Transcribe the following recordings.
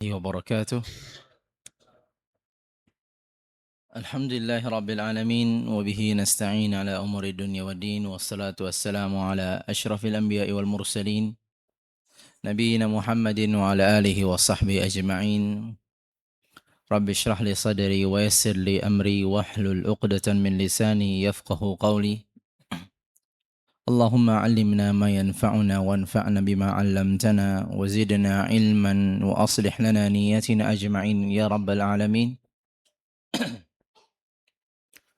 وبركاته. الحمد لله رب العالمين وبه نستعين على أمور الدنيا والدين والصلاة والسلام على أشرف الأنبياء والمرسلين نبينا محمد وعلى آله وصحبه أجمعين. رب اشرح لي صدري ويسر لي أمري واحلل عقدة من لساني يفقه قولي. اللهم علمنا ما ينفعنا وانفعنا بما علمتنا وزدنا علما وأصلح لنا نياتنا أجمعين يا رب العالمين.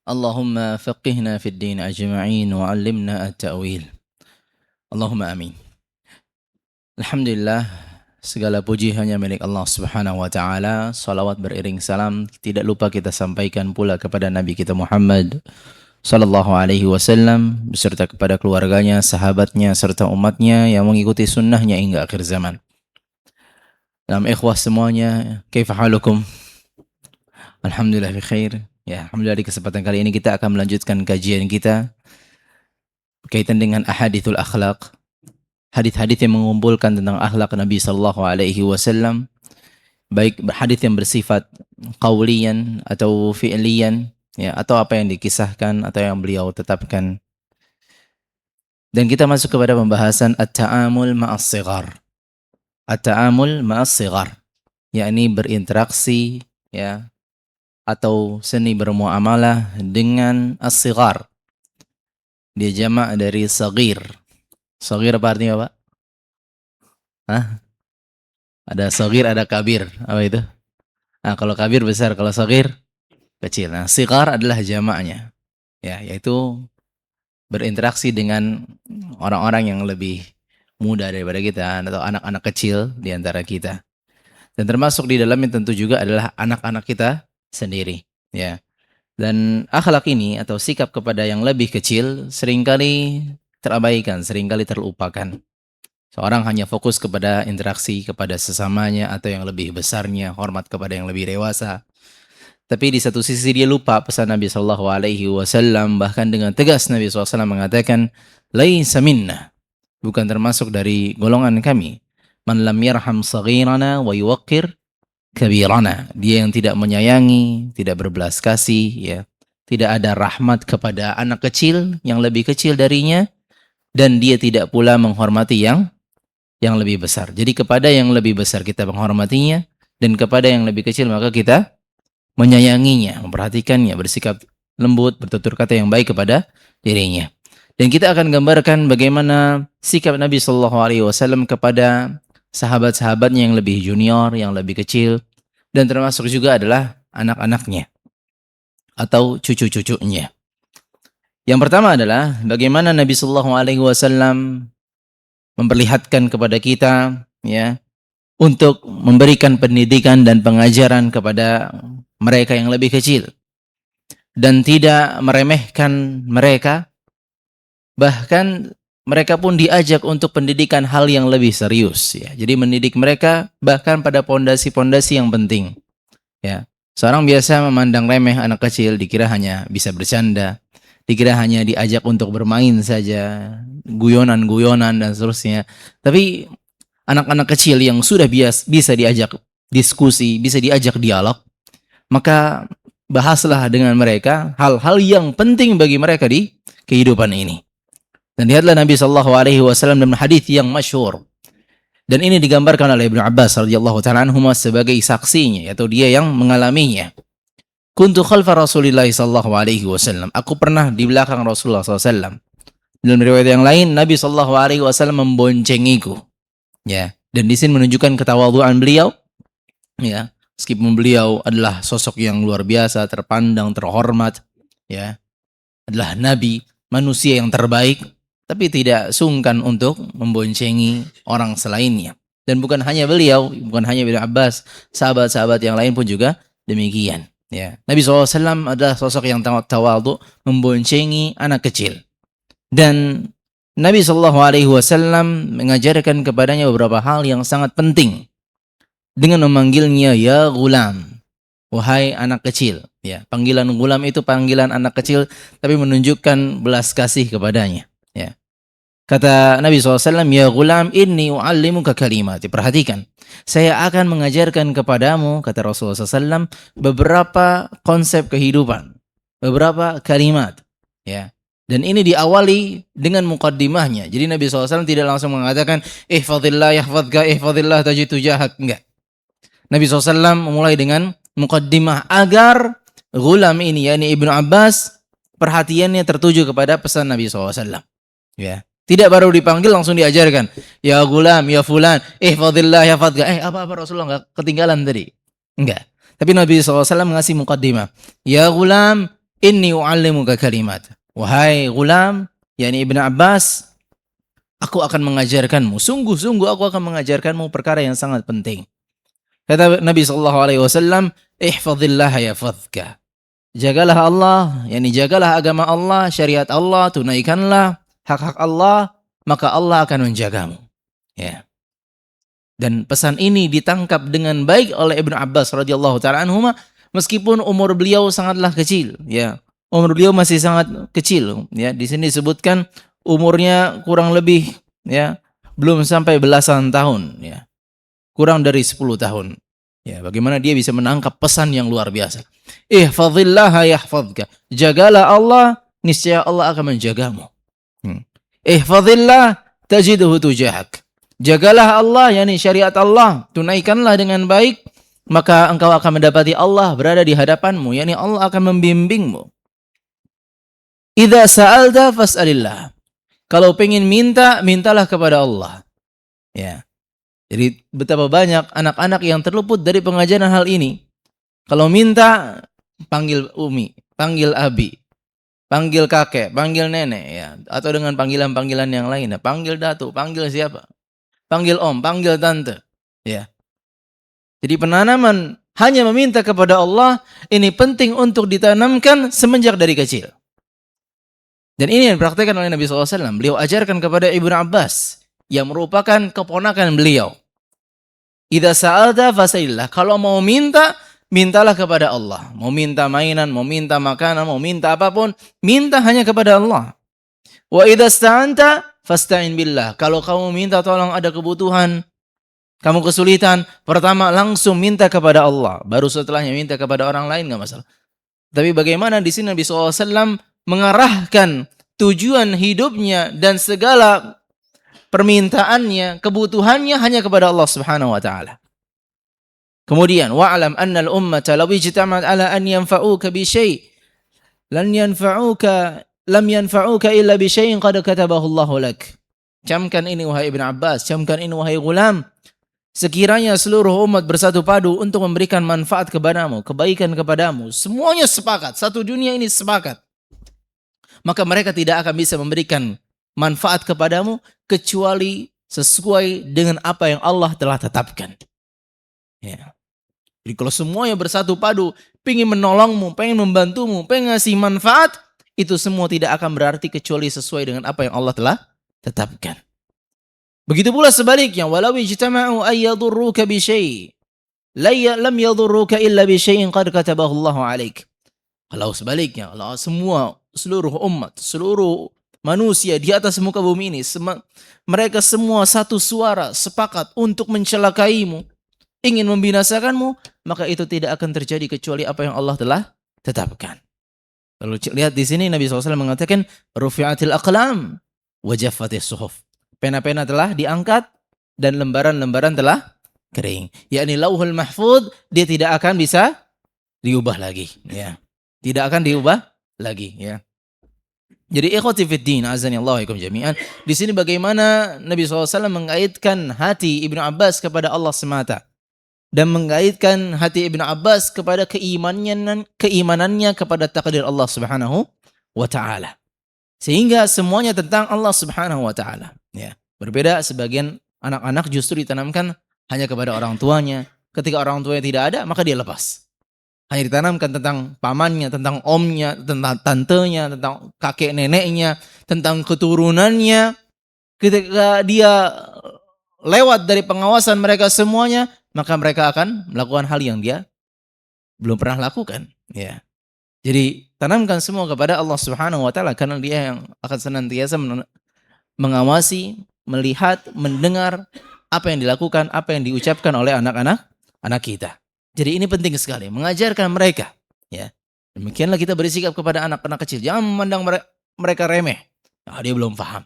اللهم فقهنا في الدين أجمعين وعلمنا التأويل. Allahumma amin. Alhamdulillah, segala puji hanya milik Allah Subhanahu wa taala. Salawat beriring salam tidak lupa kita sampaikan pula kepada Nabi kita Muhammad sallallahu alaihi wasallam beserta kepada keluarganya, sahabatnya serta umatnya yang mengikuti sunnahnya hingga akhir zaman. Ikhwah semuanya, kaifa halukum? Alhamdulillah bi khair. Ya, alhamdulillah di kesempatan kali ini kita akan melanjutkan kajian kita berkaitan dengan ahadithul akhlaq, hadis-hadis yang mengumpulkan tentang akhlak Nabi sallallahu alaihi wasallam, baik hadis yang bersifat qauliyan atau fi'liyan, ya, atau apa yang dikisahkan atau yang beliau tetapkan. Dan kita masuk kepada pembahasan at-ta'amul ma'as shighar. At-ta'amul ma'as shighar, yakni berinteraksi, ya, atau seni bermuamalah dengan as-shighar. Dia jamak dari saghir. Saghir apa artinya, Pak? Hah? Ada saghir, ada kabir. Apa itu? Nah, kalau kabir besar, kalau saghir kecil. Nah, shighar adalah jamaknya. Ya, yaitu berinteraksi dengan orang-orang yang lebih muda daripada kita atau anak-anak kecil di antara kita. Dan termasuk di dalamnya tentu juga adalah anak-anak kita sendiri, ya. Dan akhlak ini atau sikap kepada yang lebih kecil seringkali terabaikan, seringkali terlupakan. Seorang hanya fokus kepada interaksi kepada sesamanya atau yang lebih besarnya, hormat kepada yang lebih dewasa. Tapi di satu sisi dia lupa pesan Nabi sallallahu alaihi wasallam, bahkan dengan tegas Nabi SAW mengatakan, "Laisa minna," bukan termasuk dari golongan kami. "Man lam yarham saghirana wa yuwaqqir kabirana." Dia yang tidak menyayangi, tidak berbelas kasih, ya. Tidak ada rahmat kepada anak kecil yang lebih kecil darinya, dan dia tidak pula menghormati yang lebih besar. Jadi kepada yang lebih besar kita menghormatinya, dan kepada yang lebih kecil maka kita menyayanginya, memperhatikannya, bersikap lembut, bertutur kata yang baik kepada dirinya. Dan kita akan gambarkan bagaimana sikap Nabi sallallahu alaihi wasallam kepada sahabat-sahabatnya yang lebih junior, yang lebih kecil, dan termasuk juga adalah anak-anaknya atau cucu-cucunya. Yang pertama adalah bagaimana Nabi sallallahu alaihi wasallam memperlihatkan kepada kita, ya, untuk memberikan pendidikan dan pengajaran kepada mereka yang lebih kecil dan tidak meremehkan mereka, bahkan mereka pun diajak untuk pendidikan hal yang lebih serius, ya. Jadi mendidik mereka bahkan pada pondasi-pondasi yang penting, ya. Seorang biasa memandang remeh anak kecil, dikira hanya bisa bercanda, dikira hanya diajak untuk bermain saja, guyonan-guyonan dan seterusnya. Tapi anak-anak kecil yang sudah bisa diajak diskusi, bisa diajak dialog, maka bahaslah dengan mereka hal-hal yang penting bagi mereka di kehidupan ini. Dan lihatlah Nabi sallallahu alaihi wasallam dalam hadis yang masyhur. Dan ini digambarkan oleh Ibnu Abbas radhiyallahu taala anhuma sebagai saksinya, yaitu dia yang mengalaminya. Kuntu khalfa Rasulillah sallallahu alaihi wasallam. Aku pernah di belakang Rasulullah sallallahu alaihi wasallam. Dalam riwayat yang lain, Nabi sallallahu alaihi wasallam memboncengiku. Ya, dan di sini menunjukkan ketawadhuan beliau, ya. Meskipun beliau adalah sosok yang luar biasa, terpandang, terhormat, ya, adalah nabi, manusia yang terbaik, tapi tidak sungkan untuk memboncengi orang selainnya. Dan bukan hanya beliau, bukan hanya Ibnu Abbas, sahabat-sahabat yang lain pun juga demikian, ya. Nabi SAW adalah sosok yang tawadhu, memboncengi anak kecil. Dan Nabi Shallallahu Alaihi Wasallam mengajarkan kepadanya beberapa hal yang sangat penting dengan memanggilnya ya gulam, wahai anak kecil. Ya, panggilan gulam itu panggilan anak kecil, tapi menunjukkan belas kasih kepadanya. Ya, Kata Nabi SAW, "Ya gulam, inni u'allimuka kalimat." Perhatikan, saya akan mengajarkan kepadamu, kata Rasulullah SAW, beberapa konsep kehidupan, beberapa kalimat. Ya. Dan ini diawali dengan mukaddimahnya. Jadi Nabi SAW tidak langsung mengatakan, ihfadillah yahfadka, ihfadillah tajid tujahak. Enggak. Nabi SAW memulai dengan mukaddimah agar gulam ini, yakni Ibnu Abbas, perhatiannya tertuju kepada pesan Nabi SAW. Ya. Tidak baru dipanggil langsung diajarkan. Ya gulam, ya fulan, ihfadillah ya fadga. Apa-apa Rasulullah enggak ketinggalan tadi. Enggak. Tapi Nabi SAW mengasih mukaddimah. Ya gulam, inni u'allimuka kalimat. Wahai gulam, yakni Ibnu Abbas, aku akan mengajarkanmu. Sungguh-sungguh aku akan mengajarkanmu perkara yang sangat penting. Kata Nabi SAW, ihfadillah ya fadga. Jagalah Allah, yakni jagalah agama Allah, syariat Allah, tunaikanlah hak-hak Allah, maka Allah akan menjagamu. Ya. Dan pesan ini ditangkap dengan baik oleh Ibnu Abbas radhiyallahu taala anhuma, meskipun umur beliau sangatlah kecil, ya. Umur beliau masih sangat kecil, ya. Di sini disebutkan umurnya kurang lebih, ya, belum sampai belasan tahun, ya. Kurang dari 10 tahun. Ya, bagaimana dia bisa menangkap pesan yang luar biasa. Ihfazillaha yahfazka. Jagalah Allah, niscaya Allah akan menjagamu. Ihfazillah tajidhu tujahak. Jagalah Allah, yakni syariat Allah, tunaikanlah dengan baik, maka engkau akan mendapati Allah berada di hadapanmu, yakni Allah akan membimbingmu. Idza sa'alta fas'alillah. Kalau pengen minta, mintalah kepada Allah. Ya. Jadi betapa banyak anak-anak yang terluput dari pengajaran hal ini. Kalau minta, panggil umi, panggil abi, panggil kakek, panggil nenek, ya, atau dengan panggilan-panggilan yang lain. Panggil datu, panggil siapa? Panggil om, panggil tante. Ya. Jadi penanaman hanya meminta kepada Allah ini penting untuk ditanamkan semenjak dari kecil. Dan ini yang dipraktikkan oleh Nabi SAW. Beliau ajarkan kepada Ibnu Abbas yang merupakan keponakan beliau. Idza sa'alta fas'alillah. Kalau mau minta, mintalah kepada Allah. Mau minta mainan, mau minta makanan, mau minta apapun, minta hanya kepada Allah. Wa idza sta'anta fasta'in billah. Kalau kamu minta tolong ada kebutuhan, kamu kesulitan, pertama langsung minta kepada Allah. Baru setelahnya minta kepada orang lain, enggak masalah. Tapi bagaimana di sini Nabi SAW mengarahkan tujuan hidupnya dan segala permintaannya, kebutuhannya hanya kepada Allah Subhanahu wa taala. Kemudian wa'lam anna al-ummata law ijtama'at ala an yanfa'uka bi syai' lam yanfa'uka illa bi syai'in qad katabahu Allah lak. Camkan ini wahai Ibnu Abbas, camkan ini wahai gulam. Sekiranya seluruh umat bersatu padu untuk memberikan manfaat kepadamu, kebaikan kepadamu, semuanya sepakat, satu dunia ini sepakat, maka mereka tidak akan bisa memberikan manfaat kepadamu kecuali sesuai dengan apa yang Allah telah tetapkan. Ya. Jadi kalau semuanya bersatu padu, pengen menolongmu, pengen membantumu, pengen ngasih manfaat, itu semua tidak akan berarti kecuali sesuai dengan apa yang Allah telah tetapkan. Begitu pula sebaliknya, walau ijtama'u ay yadurruka bi syai' lam yadurruka illa bi syai'in qad katabahu Allah 'alaik. Kalau sebaliknya, kalau seluruh umat, seluruh manusia di atas muka bumi ini, mereka semua satu suara sepakat untuk mencelakaimu, ingin membinasakanmu, maka itu tidak akan terjadi kecuali apa yang Allah telah tetapkan. Lalu lihat di sini Nabi SAW mengatakan, rufi'atil aqlam wa jaffatis suhuf. Pena-pena telah diangkat dan lembaran-lembaran telah kering. Yakni lauhul mahfuz, dia tidak akan bisa diubah lagi. Ya. Tidak akan diubah lagi. Ya. Jadi ikhwati fiddin, azani Allah ikum jami'an. Di sini bagaimana Nabi SAW mengaitkan hati Ibnu Abbas kepada Allah semata. Dan mengaitkan hati Ibnu Abbas kepada keimanannya kepada takdir Allah Subhanahu wa taala. Sehingga semuanya tentang Allah Subhanahu wa taala, ya. Berbeda sebagian anak-anak justru ditanamkan hanya kepada orang tuanya. Ketika orang tuanya tidak ada, maka dia lepas. Hanya ditanamkan tentang pamannya, tentang omnya, tentang tantenya, tentang kakek neneknya, tentang keturunannya. Ketika dia lewat dari pengawasan mereka semuanya, maka mereka akan melakukan hal yang dia belum pernah lakukan. Ya. Jadi tanamkan semua kepada Allah Subhanahu wa taala karena dia yang akan senantiasa mengawasi, melihat, mendengar apa yang dilakukan, apa yang diucapkan oleh anak kita. Jadi ini penting sekali, mengajarkan mereka. Ya, demikianlah kita bersikap kepada anak-anak kecil. Jangan memandang mereka remeh. Dia belum paham.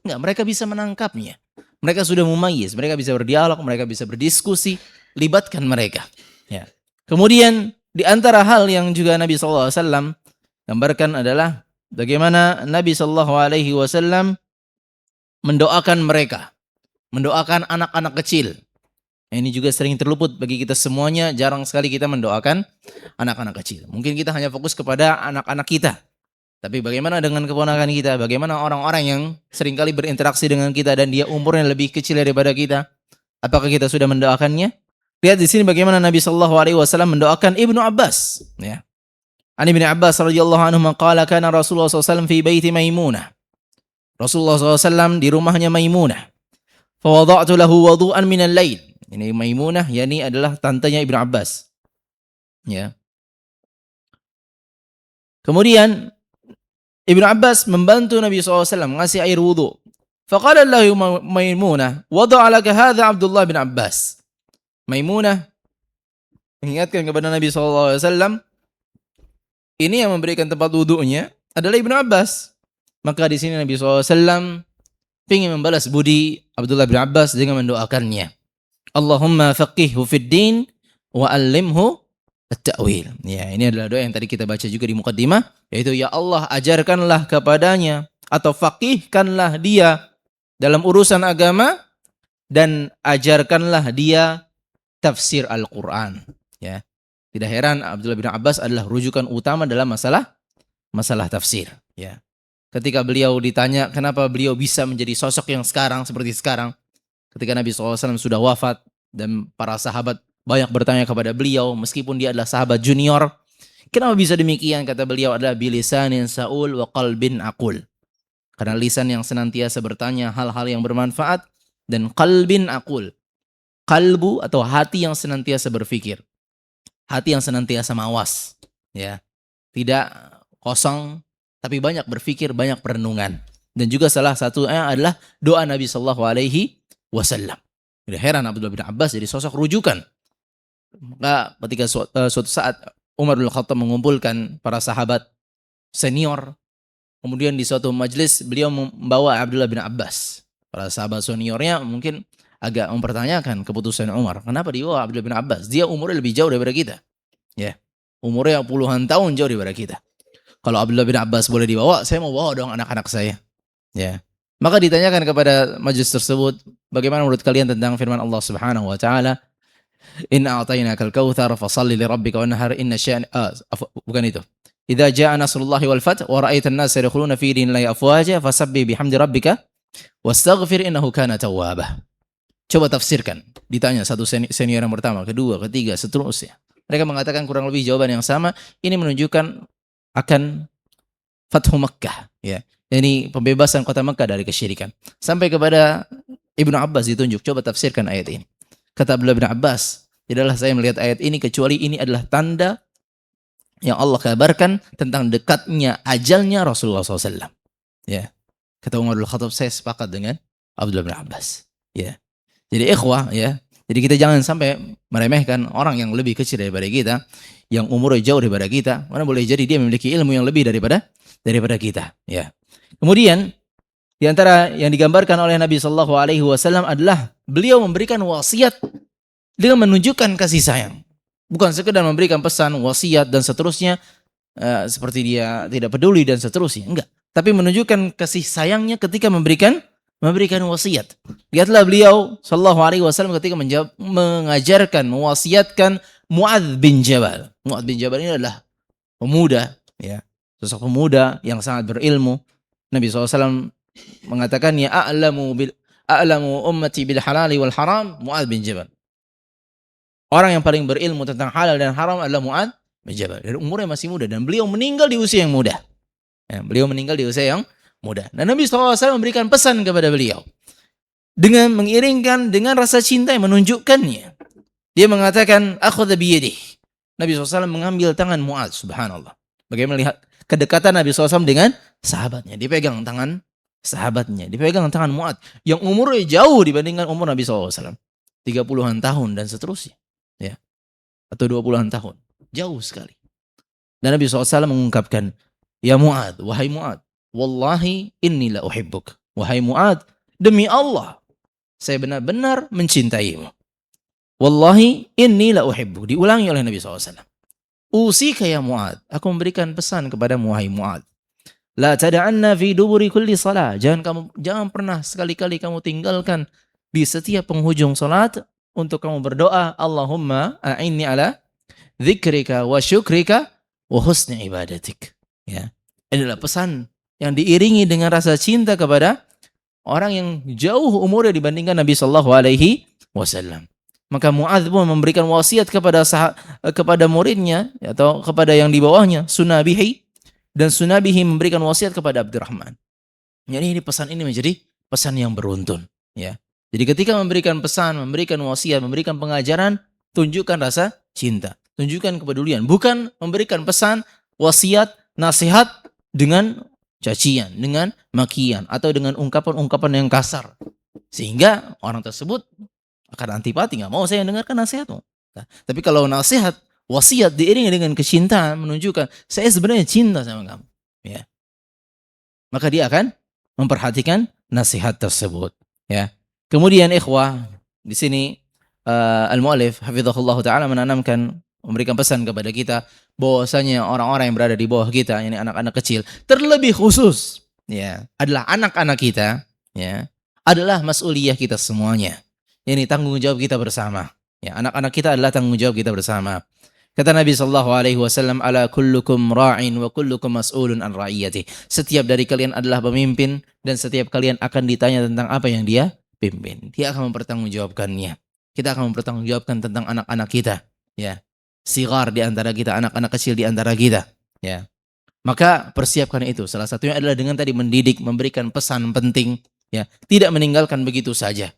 Enggak, mereka bisa menangkapnya. Mereka sudah mumayyiz, mereka bisa berdialog, mereka bisa berdiskusi, libatkan mereka. Ya. Kemudian di antara hal yang juga Nabi SAW gambarkan adalah bagaimana Nabi SAW mendoakan mereka, mendoakan anak-anak kecil. Ini juga sering terluput bagi kita semuanya, jarang sekali kita mendoakan anak-anak kecil. Mungkin kita hanya fokus kepada anak-anak kita. Tapi bagaimana dengan keponakan kita? Bagaimana orang-orang yang seringkali berinteraksi dengan kita dan dia umurnya lebih kecil daripada kita? Apakah kita sudah mendoakannya? Lihat di sini bagaimana Nabi Shallallahu Alaihi Wasallam mendoakan Ibnu Abbas. Ya. An Ibnu Abbas radhiyallahu anhu qala kana Rasulullah SAW fi baiti Maimunah. Rasulullah SAW di rumahnya Maimunah. Fa wada'tu lahu wudu'an min al-lail. Ini Maimunah, yakni adalah tantenya Ibnu Abbas. Ya. Kemudian Ibnu Abbas membantu Nabi SAW mengasih air wudu. Faqala lahu Maimunah, wada'a laka hadha Abdullah bin Abbas. Maimunah mengingatkan kepada Nabi SAW, ini yang memberikan tempat wudunya adalah Ibnu Abbas. Maka di sini Nabi SAW ingin membalas budi Abdullah bin Abbas dengan mendoakannya. Allahumma faqihhu fid din wa allimhu at-ta'wil. Ya, ini adalah doa yang tadi kita baca juga di muqaddimah, yaitu ya Allah ajarkanlah kepadanya atau faqihkanlah dia dalam urusan agama dan ajarkanlah dia tafsir Al-Qur'an. Ya. Tidak heran Abdullah bin Abbas adalah rujukan utama dalam masalah tafsir, ya. Ketika beliau ditanya kenapa beliau bisa menjadi sosok yang seperti sekarang, ketika Nabi SAW sudah wafat dan para sahabat banyak bertanya kepada beliau meskipun dia adalah sahabat junior, kenapa bisa demikian? Kata beliau adalah bilisanin saul wa qalbin aqul. Karena lisan yang senantiasa bertanya hal-hal yang bermanfaat dan qalbin aqul. Kalbu atau hati yang senantiasa berpikir. Hati yang senantiasa mawas, ya. Tidak kosong tapi banyak berpikir, banyak perenungan. Dan juga salah satunya adalah doa Nabi sallallahu alaihi wasallam. Tidak heran Abdullah bin Abbas jadi sosok rujukan. Maka ketika suatu saat Umar bin Khattab mengumpulkan para sahabat senior, kemudian di suatu majelis beliau membawa Abdullah bin Abbas. Para sahabat seniornya mungkin agak mempertanyakan keputusan Umar. Kenapa dibawa Abdullah bin Abbas? Dia umurnya lebih jauh daripada kita. Ya. Umurnya puluhan tahun jauh daripada kita. Kalau Abdullah bin Abbas boleh dibawa, saya mau bawa dong anak-anak saya. Ya. Maka ditanyakan kepada majelis tersebut, bagaimana menurut kalian tentang firman Allah Subhanahu wa taala, "Inna a'tainakal kautsar fashalli lirabbika wanhar inna bukan itu. Idza jaa nasrullahi wal fath wa ra'aitan nasa yadkhuluna fi dinillahi afwaja fasabbih bihamdi rabbika wastaghfir innahu kana tawwaba." Coba tafsirkan. Ditanya satu senior yang pertama, kedua, ketiga, seterusnya. Mereka mengatakan kurang lebih jawaban yang sama. Ini menunjukkan akan Fathu Makkah, ya. Ini pembebasan kota Makkah dari kesyirikan. Sampai kepada Ibnu Abbas ditunjuk, coba tafsirkan ayat ini. Kata Abdullah bin Abbas, tidaklah saya melihat ayat ini kecuali ini adalah tanda yang Allah kabarkan tentang dekatnya ajalnya Rasulullah SAW. Ya. Kata Umar bin Khattab, saya sepakat dengan Abdullah bin Abbas. Ya. Jadi ikhwah, ya. Jadi kita jangan sampai meremehkan orang yang lebih kecil daripada kita, yang umurnya jauh daripada kita. Mana boleh jadi dia memiliki ilmu yang lebih daripada kita. Ya. Kemudian di antara yang digambarkan oleh Nabi Shallallahu Alaihi Wasallam adalah beliau memberikan wasiat dengan menunjukkan kasih sayang. Bukan sekedar memberikan pesan, wasiat dan seterusnya seperti dia tidak peduli dan seterusnya. Enggak. Tapi menunjukkan kasih sayangnya ketika memberikan wasiat. Lihatlah beliau sallallahu alaihi wasallam ketika mengajarkan, mewasiatkan Mu'adz bin Jabal. Mu'adz bin Jabal ini adalah pemuda, ya, sosok pemuda yang sangat berilmu. Nabi SAW mengatakan ya a'lamu ummati bil halali wal haram Mu'adz bin Jabal. Orang yang paling berilmu tentang halal dan haram adalah Mu'adz bin Jabal. Dan umurnya masih muda dan beliau meninggal di usia yang muda. Ya, beliau meninggal di usia yang muda. Dan Nabi SAW memberikan pesan kepada beliau dengan mengiringkan dengan rasa cinta yang menunjukkannya. Dia mengatakan akhadha biyadihi. Nabi SAW mengambil tangan Mu'adz, subhanallah. Bagaimana lihat kedekatan Nabi SAW dengan sahabatnya. Dipegang tangan sahabatnya, dipegang tangan Mu'adz yang umurnya jauh dibandingkan umur Nabi SAW. 30-an tahun dan seterusnya. Ya. Atau 20-an tahun. Jauh sekali. Dan Nabi SAW mengungkapkan, "Ya Mu'adz, wahai Mu'adz, wallahi inni la uhibbuk." Wahai Mu'adz, demi Allah, saya benar-benar mencintaimu. Wallahi inni la uhibbuk. Diulangi oleh Nabi SAW. Usika ya Mu'adz, aku memberikan pesan kepadamu wahai Mu'adz. La tada'anna fi duburi kulli salah. Jangan pernah sekali-kali kamu tinggalkan di setiap penghujung salat untuk kamu berdoa, Allahumma a'inni ala dzikrika wa syukrika wa husni ibadatik. Ya. Ini adalah pesan yang diiringi dengan rasa cinta kepada orang yang jauh umurnya dibandingkan Nabi sallallahu alaihi wasallam. Maka Mu'adz pun memberikan wasiat kepada muridnya atau kepada yang di bawahnya, Sunabihi, dan Sunabihi memberikan wasiat kepada Abdurrahman. Jadi ini pesan ini menjadi pesan yang beruntun, ya. Jadi ketika memberikan pesan, memberikan wasiat, memberikan pengajaran, tunjukkan rasa cinta, tunjukkan kepedulian, bukan memberikan pesan, wasiat, nasihat dengan cacian, dengan makian atau dengan ungkapan-ungkapan yang kasar. Sehingga orang tersebut akan antipati, nggak mau saya dengarkan nasihatmu. Nah, tapi kalau nasihat, wasiat diiringi dengan kecintaan, menunjukkan saya sebenarnya cinta sama kamu, ya. Maka dia akan memperhatikan nasihat tersebut, ya. Kemudian ikhwah, di sini al-mu'allif hafizahullah taala menanamkan, memberikan pesan kepada kita bahwasanya orang-orang yang berada di bawah kita, ini anak-anak kecil, terlebih khusus, ya, adalah anak-anak kita, ya, adalah mas'uliyah kita semuanya. Ini tanggung jawab kita bersama. Ya, anak-anak kita adalah tanggung jawab kita bersama. Kata Nabi sallallahu alaihi wasallam, "Ala kullukum ra'in wa kullukum mas'ulun an ra'iyati." Setiap dari kalian adalah pemimpin dan setiap kalian akan ditanya tentang apa yang dia pimpin. Dia akan mempertanggungjawabkannya. Kita akan mempertanggungjawabkan tentang anak-anak kita, ya. Sigar di antara kita, anak-anak kecil di antara kita, ya. Maka persiapkan itu. Salah satunya adalah dengan tadi mendidik, memberikan pesan penting, ya. Tidak meninggalkan begitu saja.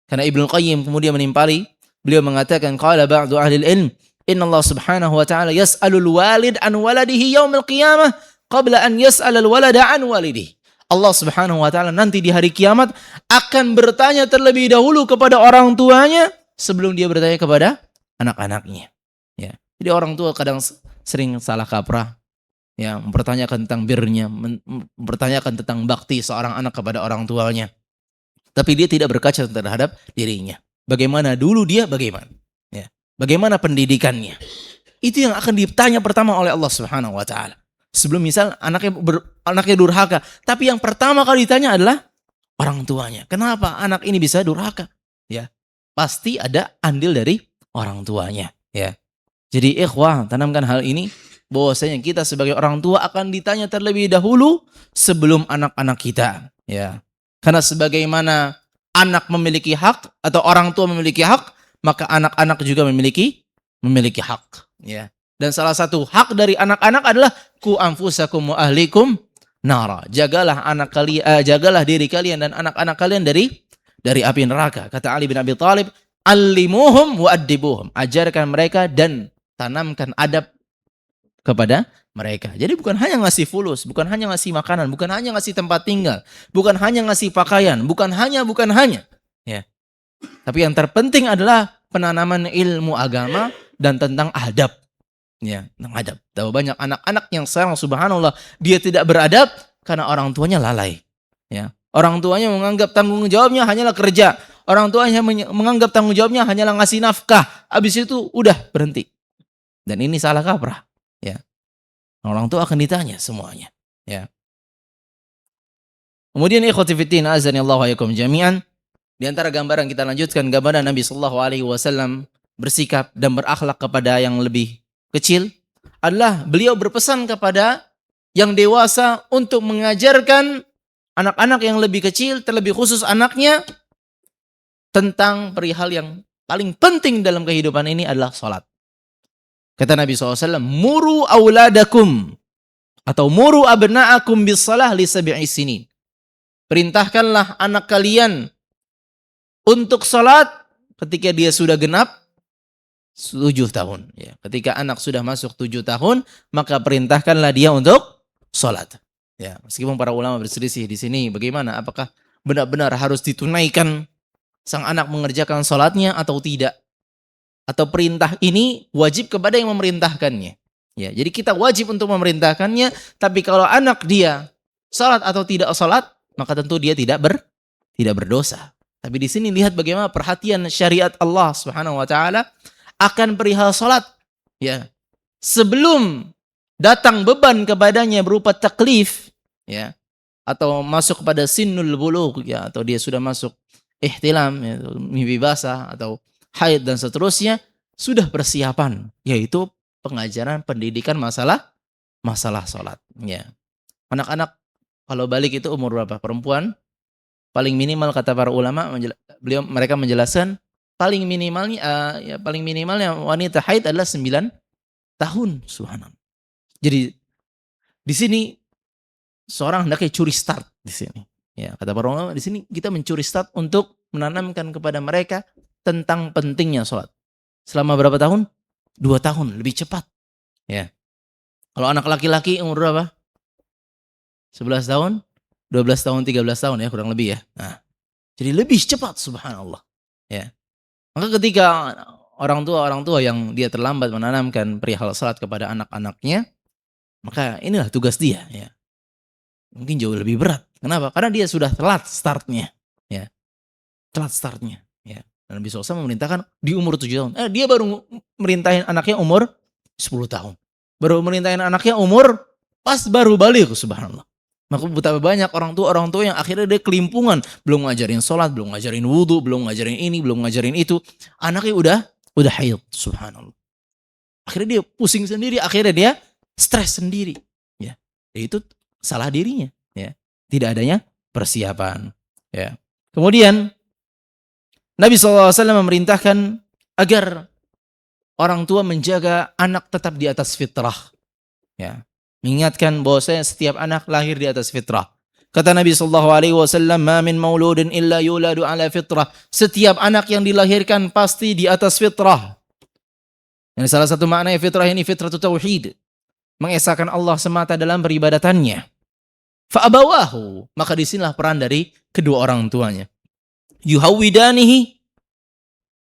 Karena Ibnu Qayyim kemudian menimpali, beliau mengatakan, qala ba'du ahli ilm, inna Allah subhanahu wa ta'ala yas'alul walid an waladihi yaumil qiyamah qabla an yas'alal walada an walidihi. Allah subhanahu wa ta'ala nanti di hari kiamat akan bertanya terlebih dahulu kepada orang tuanya sebelum dia bertanya kepada anak-anaknya. Ya. Jadi orang tua kadang sering salah kaprah, ya, mempertanyakan tentang birnya, mempertanyakan tentang bakti seorang anak kepada orang tuanya. Tapi dia tidak berkaca terhadap dirinya. Bagaimana dulu dia, bagaimana? Ya. Bagaimana pendidikannya? Itu yang akan ditanya pertama oleh Allah Subhanahu wa taala. Sebelum misal anaknya durhaka, tapi yang pertama kali ditanya adalah orang tuanya. Kenapa anak ini bisa durhaka? Ya. Pasti ada andil dari orang tuanya, ya. Jadi ikhwah, tanamkan hal ini bahwasanya kita sebagai orang tua akan ditanya terlebih dahulu sebelum anak-anak kita, ya. Karena sebagaimana anak memiliki hak atau orang tua memiliki hak, maka anak-anak juga memiliki hak, ya. Dan salah satu hak dari anak-anak adalah ku anfusakum wa ahlikum nara. Jagalah jagalah diri kalian dan anak-anak kalian dari api neraka. Kata Ali bin Abi Thalib, "Allimuhum wa addibuhum." Ajarkan mereka dan tanamkan adab kepada mereka. Jadi bukan hanya ngasih fulus, bukan hanya ngasih makanan, bukan hanya ngasih tempat tinggal, bukan hanya ngasih pakaian, bukan hanya, ya. Tapi yang terpenting adalah penanaman ilmu agama dan tentang adab, ya, tentang adab. Tahu banyak anak-anak yang sekarang subhanallah dia tidak beradab karena orang tuanya lalai, ya. Orang tuanya menganggap tanggung jawabnya hanyalah kerja. Orang tuanya menganggap tanggung jawabnya hanyalah ngasih nafkah. Habis itu udah berhenti. Dan ini salah kaprah, ya. Orang tua akan ditanya semuanya, ya. Kemudian ikhwati fiddin azani Allah wa yakum jami'an, di antara gambaran kita lanjutkan gambaran Nabi sallallahu alaihi wasallam bersikap dan berakhlak kepada yang lebih kecil adalah beliau berpesan kepada yang dewasa untuk mengajarkan anak-anak yang lebih kecil, terlebih khusus anaknya, tentang perihal yang paling penting dalam kehidupan ini adalah salat. Kata Nabi SAW, muru auladakum atau muru abna'akum bis salah li sab'i sinin. Perintahkanlah anak kalian untuk salat ketika dia sudah genap 7 tahun. Ya, ketika anak sudah masuk 7 tahun, maka perintahkanlah dia untuk salat. Ya, meskipun para ulama berselisih di sini bagaimana, apakah benar-benar harus ditunaikan sang anak mengerjakan sholatnya atau tidak? Atau perintah ini wajib kepada yang memerintahkannya. Ya, jadi kita wajib untuk memerintahkannya, tapi kalau anak dia sholat atau tidak sholat, maka tentu dia tidak berdosa. Tapi di sini lihat bagaimana perhatian syariat Allah Subhanahu wa taala akan perihal sholat. Ya, sebelum datang beban kepadanya berupa taklif, ya, atau masuk kepada sinnul bulugh, ya, atau dia sudah masuk ihtilam, ya, mimpi basah atau haid dan seterusnya, sudah persiapan, yaitu pengajaran pendidikan masalah sholat. Ya. Anak-anak kalau balik itu umur berapa? Perempuan paling minimal kata para ulama, mereka menjelaskan paling minimalnya paling minimalnya wanita haid adalah 9 tahun. Subhanallah. Jadi di sini seorang hendaknya curi start di sini. Ya, kata para ulama di sini kita mencuri start untuk menanamkan kepada mereka tentang pentingnya sholat. Selama berapa tahun? 2 tahun, lebih cepat. Ya. Kalau anak laki-laki umur berapa? 11 tahun, 12 tahun, 13 tahun ya kurang lebih ya. Nah, jadi lebih cepat subhanallah. Ya. Maka ketika orang tua yang dia terlambat menanamkan perihal salat kepada anak-anaknya, maka inilah tugas dia ya. Mungkin jauh lebih berat. Kenapa? Karena dia sudah telat startnya. Ya. Telat startnya. Ya. Dan Nabi SAW memerintahkan di umur 7 tahun. Dia baru merintahin anaknya umur 10 tahun. Baru merintahin anaknya umur pas baru balik, subhanallah. Maka betapa banyak orang tua yang akhirnya dia kelimpungan. Belum ngajarin sholat, belum ngajarin wudhu, belum ngajarin ini, belum ngajarin itu. Anaknya udah haid, subhanallah. Akhirnya dia pusing sendiri, akhirnya dia stres sendiri. Ya. Itu salah dirinya. Ya. Tidak adanya persiapan. Ya. Kemudian Nabi SAW memerintahkan agar orang tua menjaga anak tetap di atas fitrah. Ya. Mengingatkan bahwasanya setiap anak lahir di atas fitrah. Kata Nabi SAW, "Ma min mauludin illa yuladu ala fitrah." Setiap anak yang dilahirkan pasti di atas fitrah. Yang salah satu makna fitrah ini fitratu tauhid. Mengesahkan Allah semata dalam peribadatannya. Fa'abawahu. Maka disinilah peran dari kedua orang tuanya. Yuhawidanihi.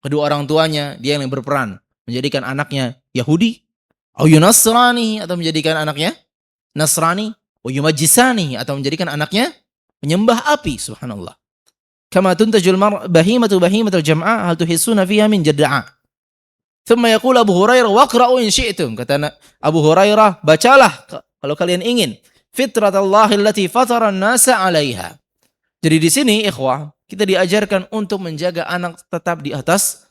Kedua orang tuanya, dia yang berperan. Menjadikan anaknya Yahudi. Au yunasrani, atau menjadikan anaknya Nasrani. Au yumajjisani, atau menjadikan anaknya penyembah api. Subhanallah. Kama tuntajul bahimatul jam'a hal tuhissuna fiha min jad'a. Thumma yaqul Abu Hurairah waqra'u in syi'tum. Kata Abu Hurairah, bacalah kalau kalian ingin. Fitratallahi allati fatara an-nasa 'alaiha. Jadi di sini ikhwah, kita diajarkan untuk menjaga anak tetap di atas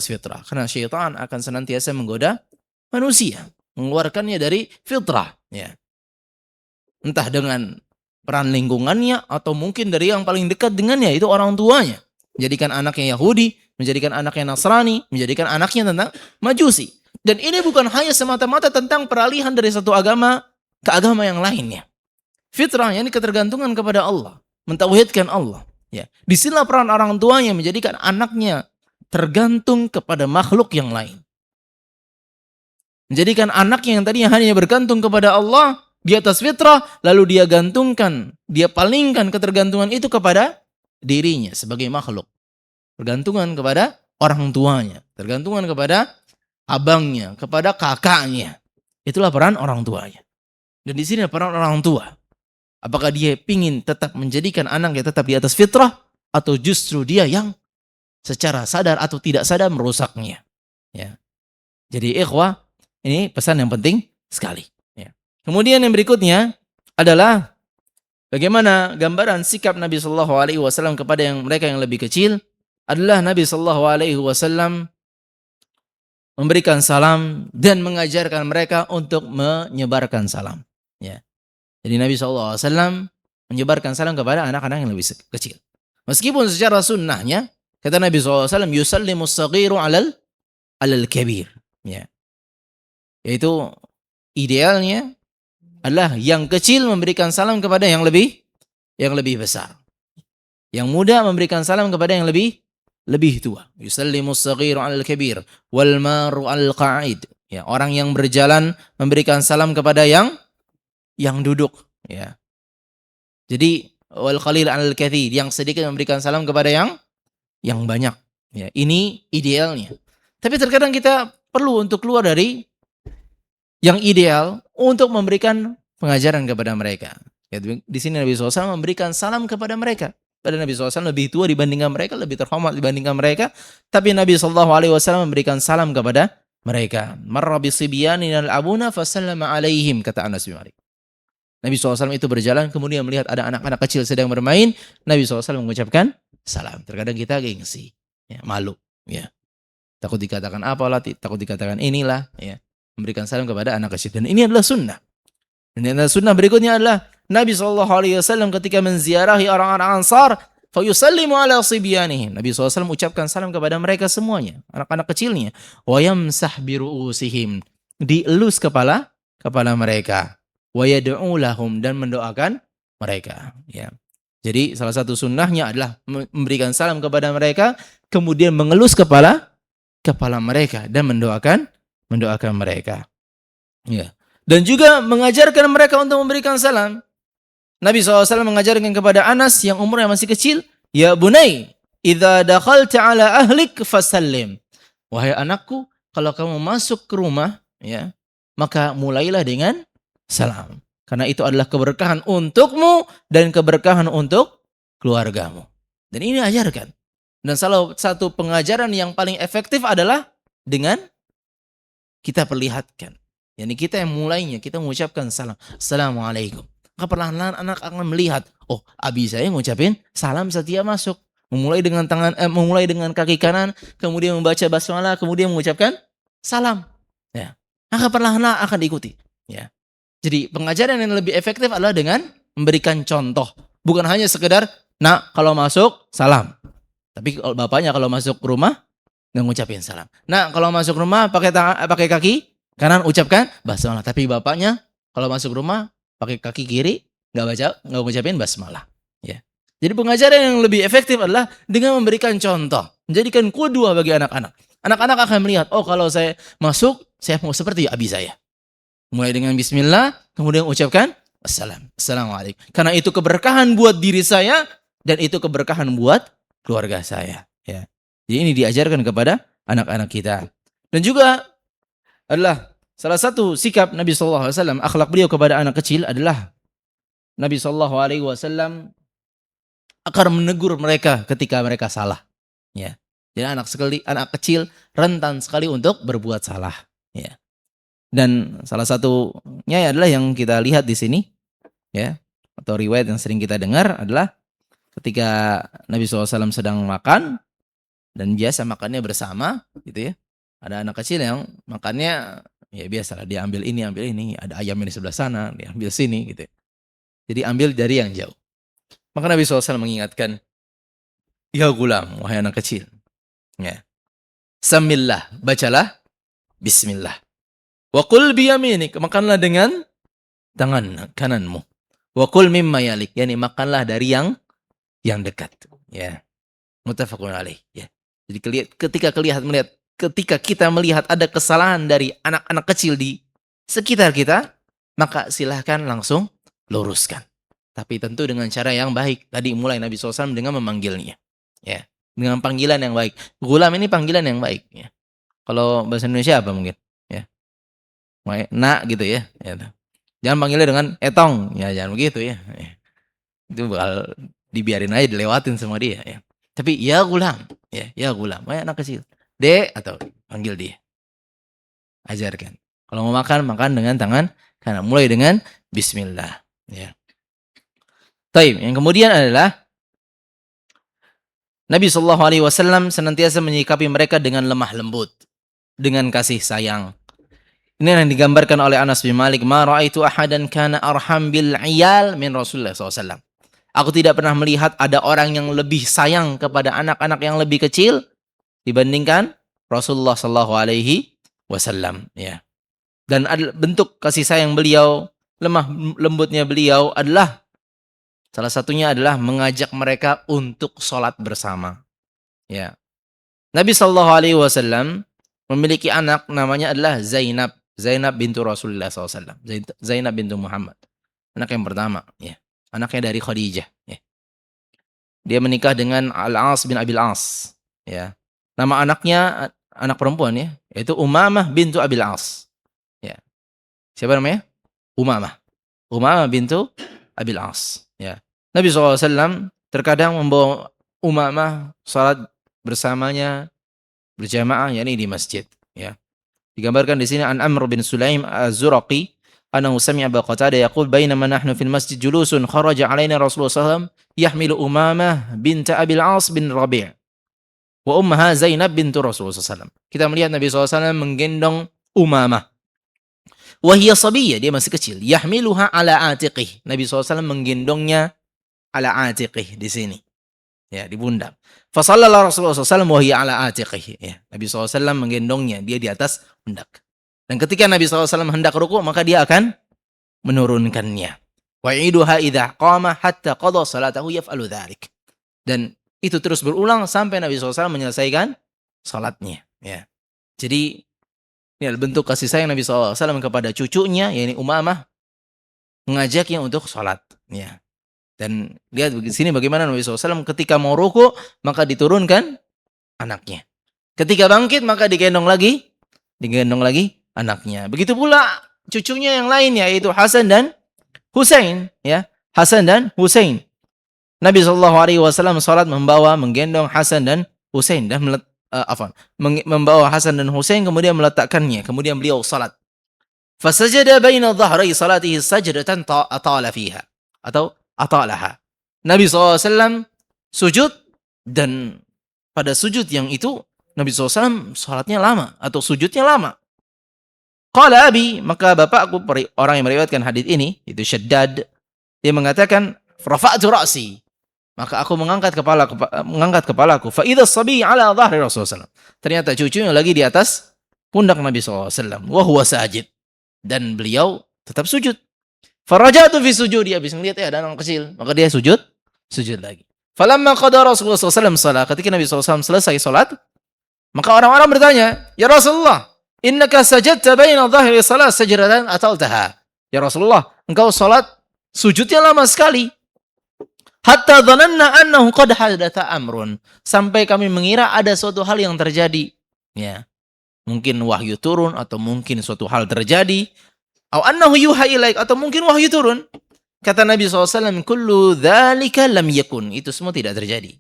fitrah. Karena syaitan akan senantiasa menggoda manusia, mengeluarkannya dari fitrah. Ya. Entah dengan peran lingkungannya atau mungkin dari yang paling dekat dengannya, itu orang tuanya. Menjadikan anaknya Yahudi, menjadikan anaknya Nasrani, menjadikan anaknya tentang Majusi. Dan ini bukan hanya semata-mata tentang peralihan dari satu agama ke agama yang lainnya. Fitrahnya ini ketergantungan kepada Allah, mentauhidkan Allah. Ya. Disinilah peran orang tuanya menjadikan anaknya tergantung kepada makhluk yang lain. Menjadikan anaknya yang tadinya hanya bergantung kepada Allah di atas fitrah, lalu dia gantungkan, dia palingkan ketergantungan itu kepada dirinya sebagai makhluk. Tergantungan kepada orang tuanya, tergantungan kepada abangnya, kepada kakaknya. Itulah peran orang tuanya. Dan di sini peran orang tua. Apakah dia ingin tetap menjadikan anaknya tetap di atas fitrah, atau justru dia yang secara sadar atau tidak sadar merusaknya. Ya. Jadi ikhwah, ini pesan yang penting sekali. Ya. Kemudian yang berikutnya adalah bagaimana gambaran sikap Nabi Shallallahu Alaihi Wasallam kepada mereka yang lebih kecil. Adalah Nabi Shallallahu Alaihi Wasallam memberikan salam dan mengajarkan mereka untuk menyebarkan salam. Ya. Jadi Nabi Shallallahu Alaihi Wasallam menyebarkan salam kepada anak-anak yang lebih kecil. Meskipun secara sunnahnya, kata Nabi SAW, yusallimus saghiru alal kabir. Ya. Yaitu idealnya adalah yang kecil memberikan salam kepada yang lebih besar. Yang muda memberikan salam kepada yang lebih tua. Yusallimus saghiru alal kabir wal maru al qa'id. Ya, orang yang berjalan memberikan salam kepada yang duduk. Ya. Jadi wal qalil 'alal katsir, yang sedikit memberikan salam kepada yang banyak. Ya, ini idealnya. Tapi terkadang kita perlu untuk keluar dari yang ideal untuk memberikan pengajaran kepada mereka. Ya, di sini Nabi SAW memberikan salam kepada mereka. Padahal Nabi SAW lebih tua dibandingkan mereka, lebih terhormat dibandingkan mereka. Tapi Nabi SAW memberikan salam kepada mereka. Marra bisibyanin al-abuna fasallama alaihim, kata Anas bin Malik. Nabi SAW itu berjalan, kemudian melihat ada anak-anak kecil sedang bermain. Nabi SAW mengucapkan salam. Terkadang kita gengsi, ya, malu. Ya. Takut dikatakan apalah, takut dikatakan inilah. Ya. Memberikan salam kepada anak kecil. Dan ini adalah sunnah. Dan ini adalah sunnah berikutnya adalah Nabi SAW ketika menziarahi orang-orang Ansar, fayusallimu ala sibyanihim. Nabi SAW ucapkan salam kepada mereka semuanya, anak-anak kecilnya. Wa yamsah biru'usihim. Dielus kepala mereka. Wa yad'u lahum, dan mendoakan mereka. Ya. Jadi salah satu sunnahnya adalah memberikan salam kepada mereka, kemudian mengelus kepala mereka dan mendoakan mereka. Ya. Dan juga mengajarkan mereka untuk memberikan salam. Nabi SAW mengajarkan kepada Anas yang umurnya masih kecil, ya bunai, idza dakhalta ala ahlik fasallim. Wahai anakku, kalau kamu masuk ke rumah, ya, maka mulailah dengan salam. Karena itu adalah keberkahan untukmu dan keberkahan untuk keluargamu. Dan ini ajarkan. Dan salah satu pengajaran yang paling efektif adalah dengan kita perlihatkan. Yani kita yang mulainya, kita mengucapkan salam. Assalamualaikum. Maka perlahan-lahan anak akan melihat, oh, abi saya ngucapin salam setiap masuk. Memulai dengan kaki kanan, kemudian membaca basmalah, kemudian mengucapkan salam. Ya. Maka perlahan-lahan akan diikuti. Ya. Jadi pengajaran yang lebih efektif adalah dengan memberikan contoh. Bukan hanya sekedar, nak kalau masuk salam. Tapi kalau bapaknya kalau masuk rumah nggak ngucapin salam. Nah, kalau masuk rumah pakai kaki kanan ucapkan basmalah. Tapi bapaknya kalau masuk rumah pakai kaki kiri nggak ngucapin basmalah. Ya. Jadi pengajaran yang lebih efektif adalah dengan memberikan contoh, menjadikan qudwah bagi anak-anak. Anak-anak akan melihat, oh kalau saya masuk, saya mau seperti abi saya. Mulai dengan bismillah, kemudian ucapkan assalamualaikum. Karena itu keberkahan buat diri saya dan itu keberkahan buat keluarga saya. Ya. Jadi ini diajarkan kepada anak-anak kita. Dan juga adalah salah satu sikap Nabi SAW, akhlak beliau kepada anak kecil adalah Nabi SAW akan menegur mereka ketika mereka salah. Ya. Jadi anak kecil rentan sekali untuk berbuat salah. Ya. Dan salah satunya adalah yang kita lihat di sini, ya, atau riwayat yang sering kita dengar adalah ketika Nabi SAW sedang makan dan biasa makannya bersama, gitu ya. Ada anak kecil yang makannya ya biasalah, dia ambil ini, ada ayam di sebelah sana, dia ambil sini, gitu. Jadi ambil dari yang jauh. Maka Nabi SAW mengingatkan, ya gulam, wahai anak kecil, ya, samillah, bacalah bismillah. Wa qul biyaminik, makanlah dengan tangan kananmu. Wa qul mimma yalik, yani makanlah dari yang dekat, ya. Muttafaqun alaih, ya. Jadi ketika kita melihat ada kesalahan dari anak-anak kecil di sekitar kita, maka silahkan langsung luruskan. Tapi tentu dengan cara yang baik. Tadi mulai Nabi SAW dengan memanggilnya, ya, dengan panggilan yang baik. Gulam ini panggilan yang baik, ya. Kalau bahasa Indonesia apa mungkin? Ya. Nak gitu ya. Jangan panggilnya dengan etong, ya jangan begitu ya. Itu bakal dibiarin aja, dilewatin sama dia, ya. Tapi ya gulam, ya gulam, anak kecil, dek, atau panggil dia, ajarkan. Kalau mau makan dengan tangan kanan, mulai dengan bismillah, ya. Taib. Yang kemudian adalah Nabi SAW senantiasa menyikapi mereka dengan lemah lembut, dengan kasih sayang. Ini yang digambarkan oleh Anas bin Malik, ma ra'aitu ahadan kana arham bil 'iyal min Rasulullah SAW. Aku tidak pernah melihat ada orang yang lebih sayang kepada anak-anak yang lebih kecil dibandingkan Rasulullah sallallahu alaihi wasallam, ya. Dan bentuk kasih sayang beliau, lemah lembutnya beliau adalah salah satunya adalah mengajak mereka untuk sholat bersama, ya. Nabi sallallahu alaihi wasallam memiliki anak namanya adalah Zainab bintu Rasulullah SAW. Zainab bintu Muhammad. Anak yang pertama, ya. anaknya dari Khadijah. Ya. Dia menikah dengan Al-As bin Abil As. Ya. Nama anaknya anak perempuan ya, yaitu Umamah bintu Abil As. Ya. Siapa namanya? Umamah. Umamah bintu Abil As. Ya. Nabi SAW terkadang membawa Umamah salat bersamanya berjamaah yakni di masjid. Ya. Digambarkan di sini an Amr bin Sulaim Az-Zuraqi annahu sami'a Abu Qatadah yaqul bainama nahnu fil masjid julusun kharaja alaina Rasulullah SAW yahmilu Umamah bint Abil As bin Rabi' wa ummaha Zainab bintu Rasulullah SAW. Kita melihat Nabi SAW menggendong Umamah. Wa hiya sabiyyah, dia masih kecil. Yahmiluha ala atiqih. Nabi SAW menggendongnya ala atiqih di sini. Ya, di pundak. Fa sallallahu Rasulullah SAW wa hiya ala atiqih. Ya, Nabi SAW menggendongnya, dia di atas pundak. Dan ketika Nabi SAW hendak rukuk, maka dia akan menurunkannya. Wa iduha idza qama hatta qada salatahu yaf'alu dzalik. Dan itu terus berulang sampai Nabi SAW menyelesaikan salatnya. Ya. Jadi ini adalah bentuk kasih sayang Nabi SAW kepada cucunya, yakni Umamah, mengajaknya untuk salat. Ya. Dan lihat di sini bagaimana Nabi SAW ketika mau ruku maka diturunkan anaknya. Ketika bangkit maka digendong lagi anaknya. Begitu pula cucunya yang lain yaitu Hasan dan Husain. Ya, Hasan dan Husain. Nabi SAW salat menggendong Hasan dan Husain dan membawa Hasan dan Husain kemudian meletakkannya. Kemudian beliau salat. Fasajada baina dhahrai salatihi sajdatan atala fiha atau atalaha. Nabi SAW sujud dan pada sujud yang itu Nabi SAW salatnya lama atau sujudnya lama. Qala abi, maka bapakku orang yang meriwayatkan hadis ini itu Syaddad, dia mengatakan rafa'tu ra'si, maka aku mengangkat kepalaku fa idza sabi ala dhahri Rasulullah. Ternyata cucunya lagi di atas pundak Nabi SAW wa huwa sajid, dan beliau tetap sujud. Farajatu fi sujudi, habis melihat ada anak kecil, maka dia sujud lagi. Falamma qada Rasulullah SAW salat, ketika Nabi SAW selesai salat, maka orang-orang bertanya, "Ya Rasulullah, innaka sajadta baina dhahri salat sajdatan ataltaha." Ya Rasulullah, engkau salat sujudnya lama sekali. Hatta dhananna annahu qad hadatha amrun, sampai kami mengira ada suatu hal yang terjadi. Ya. Mungkin wahyu turun atau mungkin suatu hal terjadi. Atau annahu yuha ilaik, atau mungkin wahyu turun. Kata Nabi SAW, kullu dzalika lam yakun. Itu semua tidak terjadi.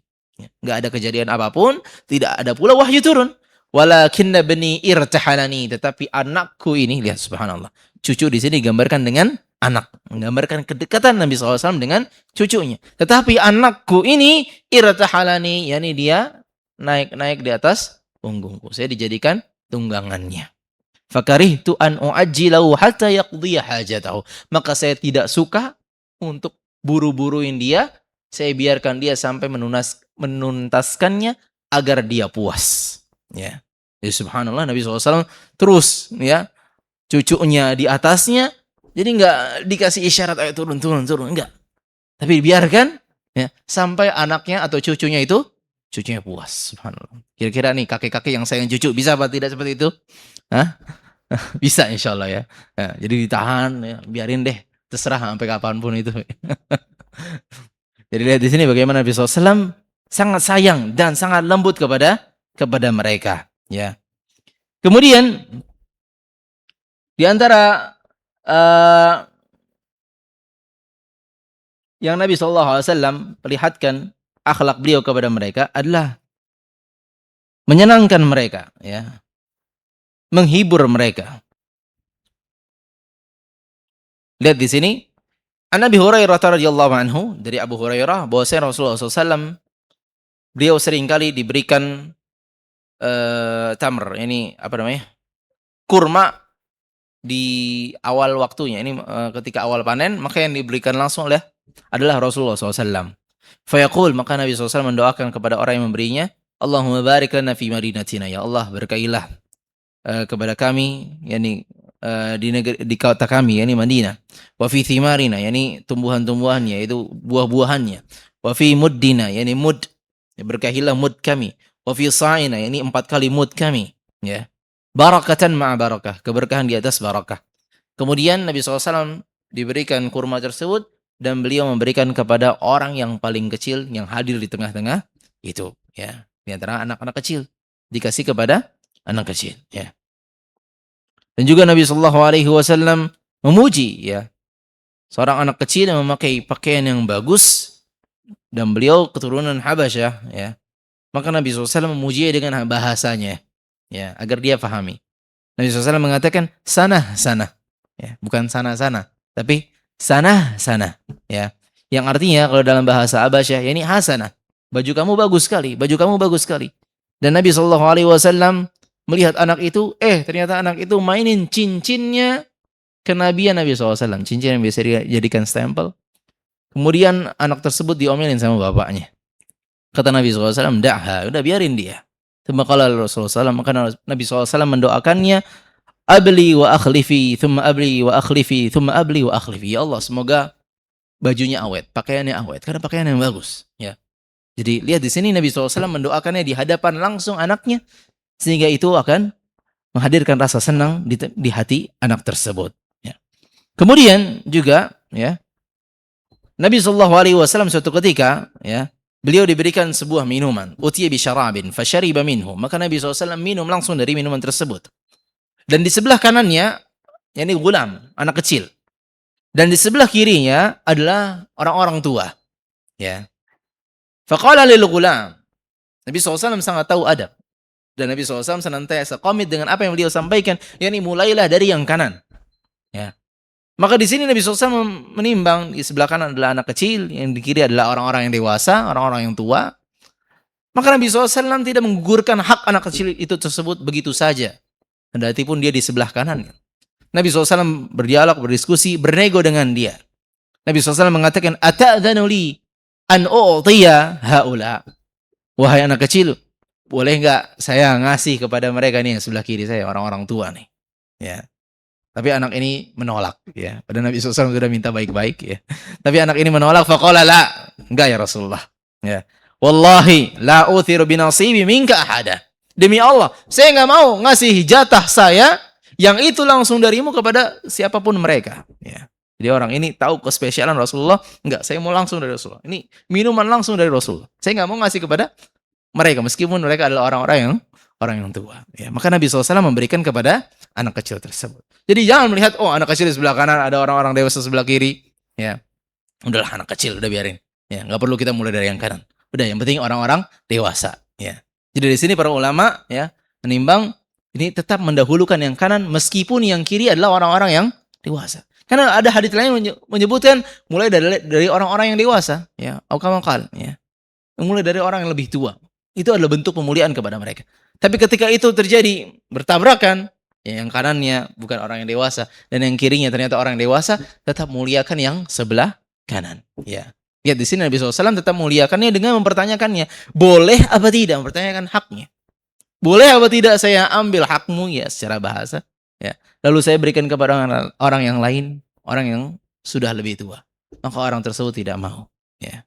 Enggak ada kejadian apapun, tidak ada pula wahyu turun. Walakinna bani irtahalani, tetapi anakku ini, lihat subhanallah. Cucu di sini digambarkan dengan anak, menggambarkan kedekatan Nabi SAW dengan cucunya. Tetapi anakku ini irtahalani, yakni dia naik di atas punggungku. Saya dijadikan tunggangannya. Fakarihtu an uajjilahu hatta yaqdiya hajatahu. Maka saya tidak suka untuk buru-buruin dia. Saya biarkan dia sampai menuntaskannya agar dia puas. Ya. Jadi subhanallah Nabi SAW terus ya cucunya di atasnya. Jadi enggak dikasih isyarat ayo turun, enggak. Tapi dibiarkan ya sampai anaknya atau cucunya puas. Subhanallah. Kira-kira nih kakek-kakek yang sayang cucu bisa apa tidak seperti itu? Hah? Bisa insyaallah ya. Nah, jadi ditahan ya, biarin deh, terserah sampai kapanpun itu. Jadi lihat di sini bagaimana Nabi SAW sangat sayang dan sangat lembut kepada mereka. Ya. Kemudian di antara yang Nabi SAW perlihatkan akhlak beliau kepada mereka adalah menyenangkan mereka, ya, menghibur mereka. Lihat di sini, An Abi Hurairah radhiyallahu anhu, dari Abu Hurairah bahwasanya Rasulullah SAW beliau seringkali diberikan tamr, ini apa namanya? Kurma di awal waktunya. Ini ketika awal panen, maka yang diberikan langsung adalah Rasulullah SAW. Fayaqul, maka Nabi SAW mendoakan kepada orang yang memberinya, Allahumma barik lana fi madinatina, ya Allah berkailah kepada kami, yakni di kota kami, yakni Madinah. Wa fi thimarina, yakni tumbuhan-tumbuhannya, yaitu buah-buahannya. Wa fi muddina, yakni mud, berkahilah mud kami. Wa fi sa'ina, yakni 4 kali mud kami, ya. Barakatan ma'a barakah, keberkahan di atas barakah. Kemudian Nabi SAW diberikan kurma tersebut dan beliau memberikan kepada orang yang paling kecil yang hadir di tengah-tengah itu, ya. Di antara anak-anak kecil dikasih kepada anak kecil, ya. Dan juga Nabi sallallahu alaihi wasallam memuji, ya, seorang anak kecil yang memakai pakaian yang bagus dan beliau keturunan Habasyah, ya. Maka Nabi SAW memuji dengan bahasanya, ya, agar dia pahami. Nabi SAW mengatakan sana sana, ya, bukan sana sana, tapi sana sana, ya. Yang artinya kalau dalam bahasa Habasyah, ya, ini hasanah. Baju kamu bagus sekali, baju kamu bagus sekali. Dan Nabi SAW melihat anak itu, ternyata anak itu mainin cincinnya kenabian Nabi SAW, cincin yang biasa dijadikan stempel. Kemudian anak tersebut diomelin sama bapaknya. Kata Nabi SAW, da'ha, udah biarin dia. Thumma qala Rasulullah SAW, maka Nabi SAW mendoakannya, abli wa akhlifi, thumma abli wa akhlifi, thumma abli wa akhlifi. Ya Allah, semoga bajunya awet, pakaiannya awet, karena pakaian yang bagus. Ya. Jadi lihat di sini Nabi SAW mendoakannya di hadapan langsung anaknya, sehingga itu akan menghadirkan rasa senang di hati anak tersebut. Ya. Kemudian juga, ya, Nabi SAW suatu ketika, ya, beliau diberikan sebuah minuman, utiya bi syarabin fasyariba minhu, maka Nabi SAW minum langsung dari minuman tersebut. Dan di sebelah kanannya, yakni gulam, anak kecil. Dan di sebelah kirinya adalah orang-orang tua, ya. Faqala lil gulam, Nabi SAW sangat tahu adab. Dan Nabi SAW senantiasa komit dengan apa yang beliau sampaikan, yakni mulailah dari yang kanan, ya. Maka di sini Nabi SAW menimbang, di sebelah kanan adalah anak kecil, yang di kiri adalah orang-orang yang dewasa, orang-orang yang tua. Maka Nabi SAW tidak menggugurkan hak anak kecil itu tersebut begitu saja. Kendati pun dia di sebelah kanan. Nabi SAW berdialog, berdiskusi, bernego dengan dia. Nabi SAW mengatakan, ata'dhanu li an u'tiya haula. Wahai anak kecil, boleh nggak saya ngasih kepada mereka nih yang sebelah kiri saya, orang-orang tua nih. Ya. Tapi anak ini menolak, ya. Padahal Nabi SAW sudah minta baik-baik, ya. Tapi anak ini menolak, faqala la, enggak ya Rasulullah. Ya. Wallahi la uthiru binasibi minka ahada. Demi Allah, saya enggak mau ngasih jatah saya yang itu langsung darimu kepada siapapun mereka, ya. Jadi orang ini tahu kespesialan Rasulullah, enggak, saya mau langsung dari Rasulullah. Ini minuman langsung dari Rasulullah. Saya enggak mau ngasih kepada mereka meskipun mereka adalah orang yang tua, ya. Maka Nabi SAW memberikan kepada anak kecil tersebut. Jadi jangan melihat, oh anak kecil di sebelah kanan, ada orang-orang dewasa sebelah kiri, ya. Udahlah anak kecil, udah biarin. Ya, nggak perlu kita mulai dari yang kanan. Udah, yang penting orang-orang dewasa, ya. Jadi di sini para ulama, ya, menimbang ini tetap mendahulukan yang kanan meskipun yang kiri adalah orang-orang yang dewasa. Karena ada hadits lain menyebutkan mulai dari orang-orang yang dewasa, ya, au kama qala, ya. Mulai dari orang yang lebih tua. Itu adalah bentuk pemuliaan kepada mereka. Tapi ketika itu terjadi bertabrakan, ya, yang kanannya bukan orang yang dewasa dan yang kirinya ternyata orang yang dewasa, tetap muliakan yang sebelah kanan, ya. Lihat di sini Nabi SAW tetap muliakannya dengan mempertanyakannya, boleh apa tidak, mempertanyakan haknya. Boleh apa tidak saya ambil hakmu, ya, secara bahasa, ya. Lalu saya berikan kepada orang yang lain, orang yang sudah lebih tua. Maka orang tersebut tidak mau, ya.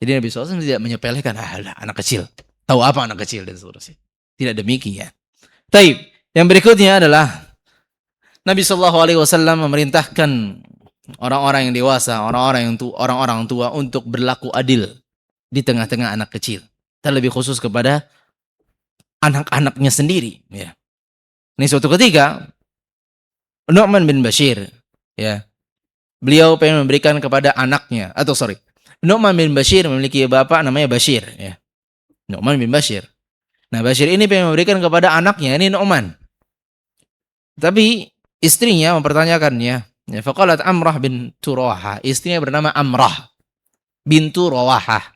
Jadi Nabi SAW tidak menyepelekan, anak kecil. Tahu apa anak kecil dan seterusnya. Tidak demikian. Taib. Yang berikutnya adalah Nabi SAW memerintahkan orang-orang yang dewasa, orang-orang tua untuk berlaku adil di tengah-tengah anak kecil. Terlebih khusus kepada anak-anaknya sendiri. Ya. Ini suatu ketika Nu'man bin Bashir, ya, beliau pengen memberikan kepada anaknya, Nu'man bin Bashir memiliki bapak namanya Bashir, ya. Nu'man bin Bashir. Nah, Bashir ini pengen memberikan kepada anaknya, ini Nu'man. Tapi istrinya mempertanyakannya. Ya, faqalat Amrah bintu Rawahah. Istrinya bernama Amrah bintu Rawahah.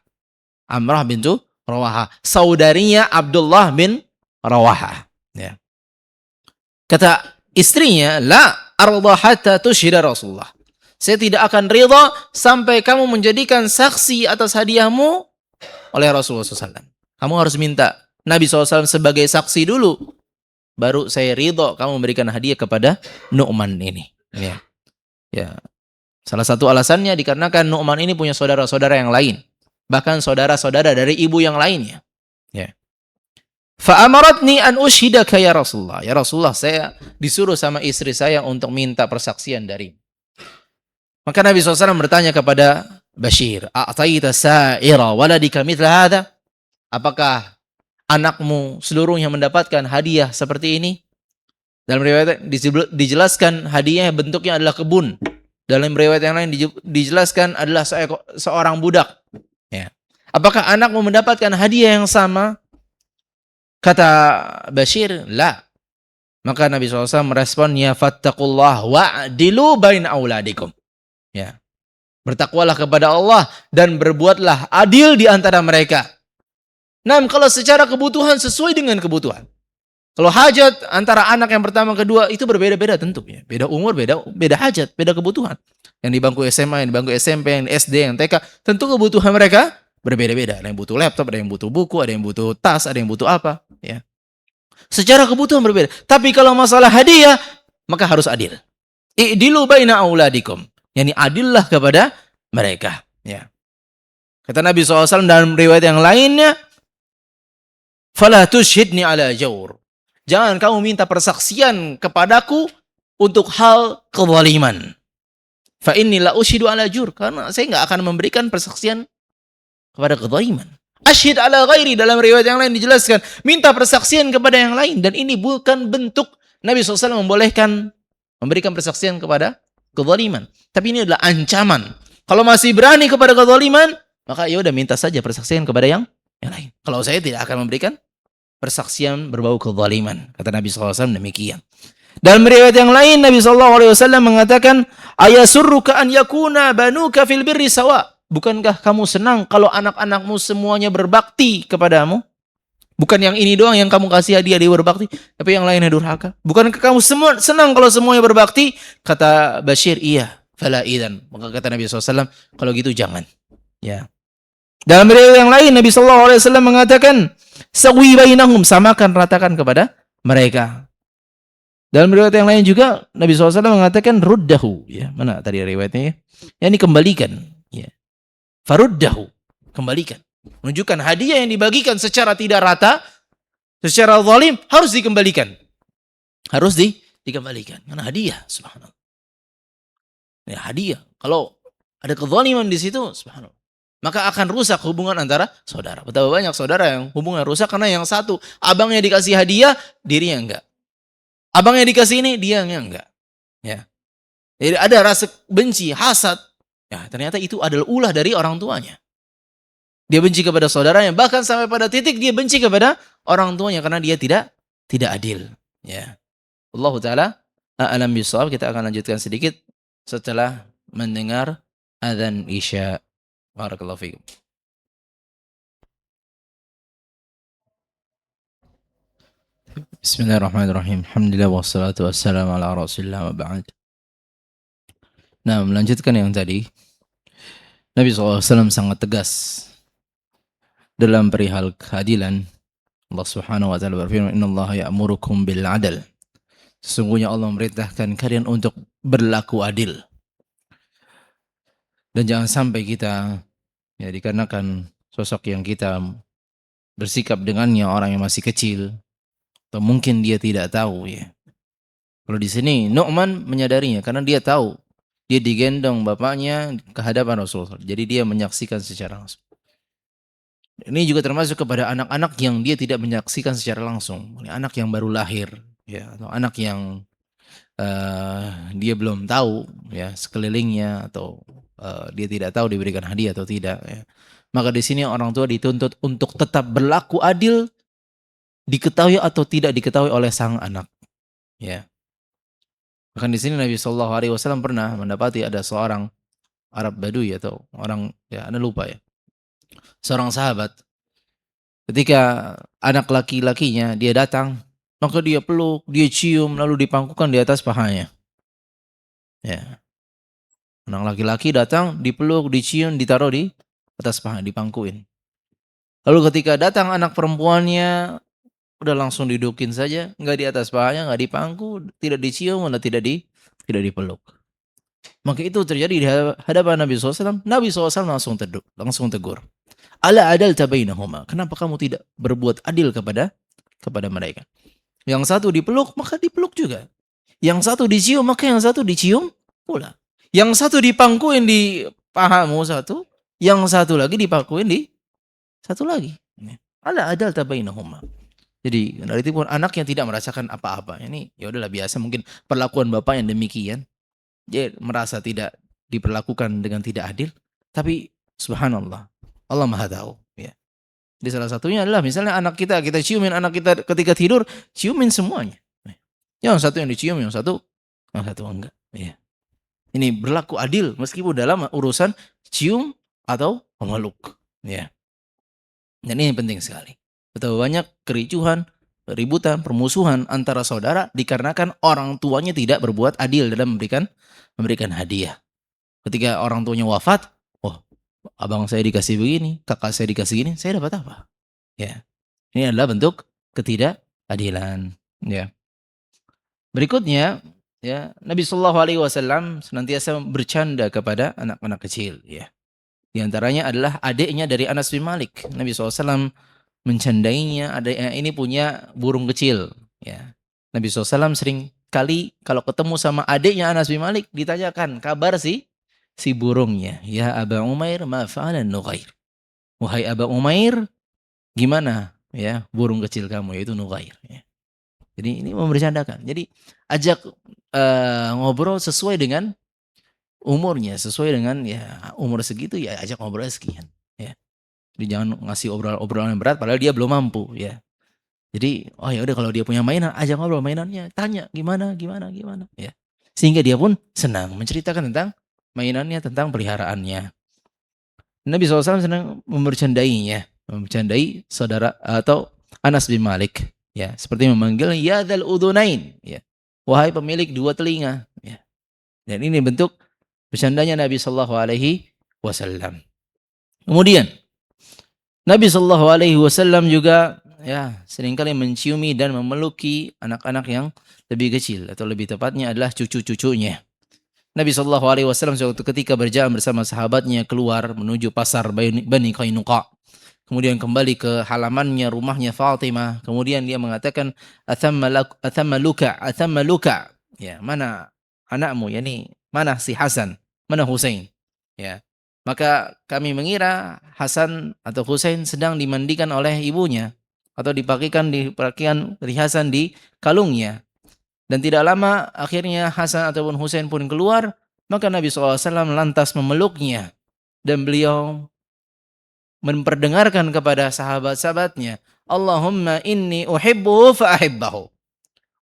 Amrah bintu Rawahah. Saudarinya Abdullah bin Rawahah. Ya. Kata istrinya, la arda hatta tushhida Rasulullah. Saya tidak akan ridha sampai kamu menjadikan saksi atas hadiahmu oleh Rasulullah SAW. Kamu harus minta Nabi SAW sebagai saksi dulu. Baru saya ridho kamu memberikan hadiah kepada Nu'man ini. Ya. Ya. Salah satu alasannya dikarenakan Nu'man ini punya saudara-saudara yang lain. Bahkan saudara-saudara dari ibu yang lainnya. Ya. Fa'amaratni an ushhidaka ya Rasulullah. Ya Rasulullah, saya disuruh sama istri saya untuk minta persaksian dari. Maka Nabi SAW bertanya kepada Bashir, "A'taita sa'ira waladika mithla hadha?" Apakah anakmu seluruhnya mendapatkan hadiah seperti ini? Dalam riwayat dijelaskan hadiahnya bentuknya adalah kebun. Dalam riwayat yang lain dijelaskan adalah seorang budak. Ya. Apakah anakmu mendapatkan hadiah yang sama? Kata Bashir, la. Maka Nabi SAW meresponnya, fattaqullah wa'dilu bain auladikum. Ya. Bertakwalah kepada Allah dan berbuatlah adil di antara mereka. Nah, kalau secara kebutuhan sesuai dengan kebutuhan. Kalau hajat antara anak yang pertama kedua itu berbeda-beda tentu ya. Beda umur, beda hajat, beda kebutuhan. Yang di bangku SMA, yang di bangku SMP, yang di SD, yang TK, tentu kebutuhan mereka berbeda-beda. Ada yang butuh laptop, ada yang butuh buku, ada yang butuh tas, ada yang butuh apa, ya. Secara kebutuhan berbeda. Tapi kalau masalah hadiah, maka harus adil. I'dilu baina auladikum. Yani adillah kepada mereka, ya. Kata Nabi SAW dalam riwayat yang lainnya, fala tushhidni ala jawr. Jangan kamu minta persaksian kepadaku untuk hal kezaliman. Fa inni la ushidu ala jur. Karena saya enggak akan memberikan persaksian kepada kezaliman. Asyhid ala ghairi, dalam riwayat yang lain dijelaskan, minta persaksian kepada yang lain. Dan ini bukan bentuk Nabi SAW membolehkan memberikan persaksian kepada kezaliman. Tapi ini adalah ancaman. Kalau masih berani kepada kezaliman, maka ya udah minta saja persaksian kepada yang lain. Kalau saya tidak akan memberikan persaksian berbau kezaliman. Kata Nabi SAW demikian. Dalam riwayat yang lain Nabi SAW mengatakan, ayasurruka an yakuna banuka fil birri sawa. Bukankah kamu senang kalau anak-anakmu semuanya berbakti kepadamu? Bukan yang ini doang yang kamu kasih hadiah dia berbakti, tapi yang lainnya durhaka. Bukankah kamu semua senang kalau semuanya berbakti? Kata Bashir, iya. Fala idzan. Maka kata Nabi SAW, kalau gitu jangan. Ya. Dalam riwayat yang lain Nabi SAW mengatakan, sawi bainahum, samakan, ratakan kepada mereka. Dalam riwayat yang lain juga Nabi SAW mengatakan ruddahu, ya. Mana tadi riwayatnya ya? Yani kembalikan, ya. Faruddahu, kembalikan. Menunjukkan hadiah yang dibagikan secara tidak rata, secara zalim, harus dikembalikan. Harus dikembalikan. Karena hadiah, subhanallah. Ya, hadiah. Kalau ada kezaliman di situ, subhanallah, maka akan rusak hubungan antara saudara. Betapa banyak saudara yang hubungan rusak karena yang satu, abangnya dikasih hadiah, dirinya enggak. Abangnya dikasih ini, dia enggak. Ya. Jadi ada rasa benci, hasad. Ya, ternyata itu adalah ulah dari orang tuanya. Dia benci kepada saudaranya, bahkan sampai pada titik dia benci kepada orang tuanya karena dia tidak adil. Ya. Allah Ta'ala a'lam bishawab. Kita akan lanjutkan sedikit setelah mendengar azan Isya. Barakallahu fiikum. Bismillahirrahmanirrahim. Alhamdulillah wassalatu wassalamu ala Rasulillah wa ba'd. Nah, melanjutkan yang tadi, Nabi SAW sangat tegas dalam perihal keadilan. Allah Subhanahu wa taala berfirman, "Innallaha ya'murukum bil 'adl." Sesungguhnya Allah memerintahkan kalian untuk berlaku adil. Dan jangan sampai kita, ya, dikarenakan sosok yang kita bersikap dengannya orang yang masih kecil, atau mungkin dia tidak tahu, ya. Kalau di sini Nu'man menyadarinya karena dia tahu, dia digendong bapaknya ke hadapan Rasulullah. Jadi dia menyaksikan secara langsung. Ini juga termasuk kepada anak-anak yang dia tidak menyaksikan secara langsung. Anak yang baru lahir, ya, atau anak yang dia belum tahu, ya, sekelilingnya, atau dia tidak tahu diberikan hadiah atau tidak, ya. Maka di sini orang tua dituntut untuk tetap berlaku adil, diketahui atau tidak diketahui oleh sang anak, ya. Bahkan di sini Nabi SAW pernah mendapati ada seorang Arab Badui atau orang, ya, Anda lupa, ya, seorang sahabat. Ketika anak laki-lakinya dia datang, maka dia peluk, dia cium, lalu dipangkukan di atas pahanya. Ya. Anak laki-laki datang, dipeluk, dicium, ditaruh di atas paha, dipangkuin. Lalu ketika datang anak perempuannya, udah langsung didudukin saja, nggak di atas pahanya, nggak dipangku, tidak dicium, tidak dipeluk. Maka itu terjadi di hadapan Nabi SAW. Nabi SAW langsung tegur. Ala adalta bainahuma. Kenapa kamu tidak berbuat adil kepada mereka? Yang satu dipeluk, maka dipeluk juga. Yang satu dicium, maka yang satu dicium pula. Yang satu dipangkuin di pahamu satu, yang satu lagi dipangkuin di satu lagi. Ala adal tabainahuma. Jadi dari itu pun anak yang tidak merasakan apa-apa. Ini ya udahlah biasa mungkin perlakuan bapak yang demikian. Dia merasa tidak diperlakukan dengan tidak adil. Tapi subhanallah, Allah Maha tahu. Ya. Jadi salah satunya adalah misalnya anak kita ciumin anak kita ketika tidur, ciumin semuanya. Yang satu yang dicium, yang satu enggak. Ya. Ini berlaku adil meskipun dalam urusan cium atau memeluk. Ya. Dan ini penting sekali. Betapa banyak kericuhan, keributan, permusuhan antara saudara dikarenakan orang tuanya tidak berbuat adil dalam memberikan hadiah. Ketika orang tuanya wafat, oh, abang saya dikasih begini, kakak saya dikasih gini, saya dapat apa? Ya. Ini adalah bentuk ketidakadilan, ya. Berikutnya, ya, Nabi Shallallahu alaihi wasallam senantiasa bercanda kepada anak-anak kecil, ya. Di antaranya adalah adiknya dari Anas bin Malik. Nabi SAW mencandainya, adiknya ini punya burung kecil. Ya. Nabi SAW sering kali kalau ketemu sama adiknya Anas bin Malik, ditanyakan kabar si burungnya. Ya Aba Umair, ma fa'alan Nughair. Wahai Aba Umair, gimana ya burung kecil kamu, yaitu Nughair. Ya. Jadi ini membercandakan. Jadi ajak ngobrol sesuai dengan umurnya, sesuai dengan ya umur segitu ya ajak ngobrol sekian. Ya. Jadi jangan ngasih obrolan yang berat padahal dia belum mampu ya. Jadi oh ya udah kalau dia punya mainan ajak ngobrol mainannya, tanya gimana ya. Sehingga dia pun senang menceritakan tentang mainannya, tentang peliharaannya. Nabi SAW senang membercandainya, membercandai saudara atau Anas bin Malik ya, seperti memanggil ya dzal udhunain ya. Wahai pemilik dua telinga ya. Dan ini bentuk bercandanya Nabi sallallahu alaihi wasallam. Kemudian Nabi sallallahu alaihi wasallam juga ya seringkali menciumi dan memeluki anak-anak yang lebih kecil atau lebih tepatnya adalah cucu-cucunya. Nabi sallallahu alaihi wasallam suatu ketika berjalan bersama sahabatnya keluar menuju pasar Bani Qainuqa. Kemudian kembali ke halamannya, rumahnya Fatimah. Kemudian dia mengatakan, "Athamma luka." Ya, mana anakmu? Yani mana si Hasan? Mana Husain? Ya. Maka kami mengira Hasan atau Husain sedang dimandikan oleh ibunya atau dipakaikan perhiasan di kalungnya. Dan tidak lama akhirnya Hasan ataupun Husain pun keluar, maka Nabi SAW lantas memeluknya dan beliau memperdengarkan kepada sahabat-sahabatnya, Allahumma inni uhibbuhu fa ahibbahu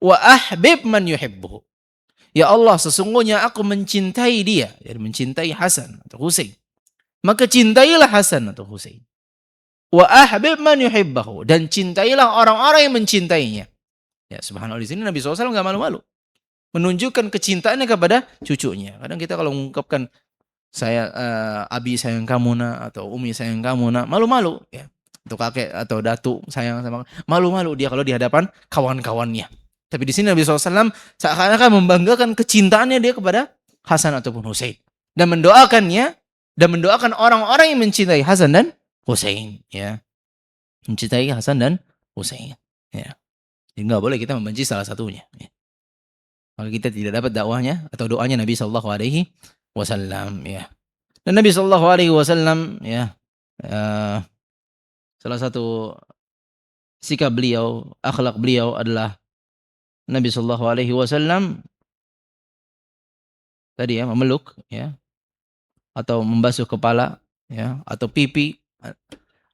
wa ahbib man yuhibbuhu. Ya Allah, sesungguhnya aku mencintai dia, jadi mencintai Hasan atau Husain. Maka cintailah Hasan atau Husain. Wa ahbib man yuhibbahu, dan cintailah orang-orang yang mencintainya. Ya, subhanallah, di sini Nabi SAW enggak malu-malu menunjukkan kecintaannya kepada cucunya. Kadang kita kalau mengungkapkan saya abi sayang kamu nak atau umi sayang kamu nak, malu-malu ya. Atau kakek atau datu sayang sama, malu-malu dia kalau di hadapan kawan-kawannya. Tapi di sini Nabi SAW seakan-akan membanggakan kecintaannya dia kepada Hasan ataupun Husain dan mendoakan orang-orang yang mencintai Hasan dan Husain ya. Mencintai Hasan dan Husain ya. Jadi enggak boleh kita membenci salah satunya ya. Kalau kita tidak dapat dakwahnya atau doanya Nabi sallallahu alaihi wasallam ya. Dan Nabi sallallahu alaihi wasallam ya, salah satu sikap beliau, akhlak beliau adalah Nabi sallallahu alaihi wasallam tadi ya memeluk ya atau membasuh kepala ya atau pipi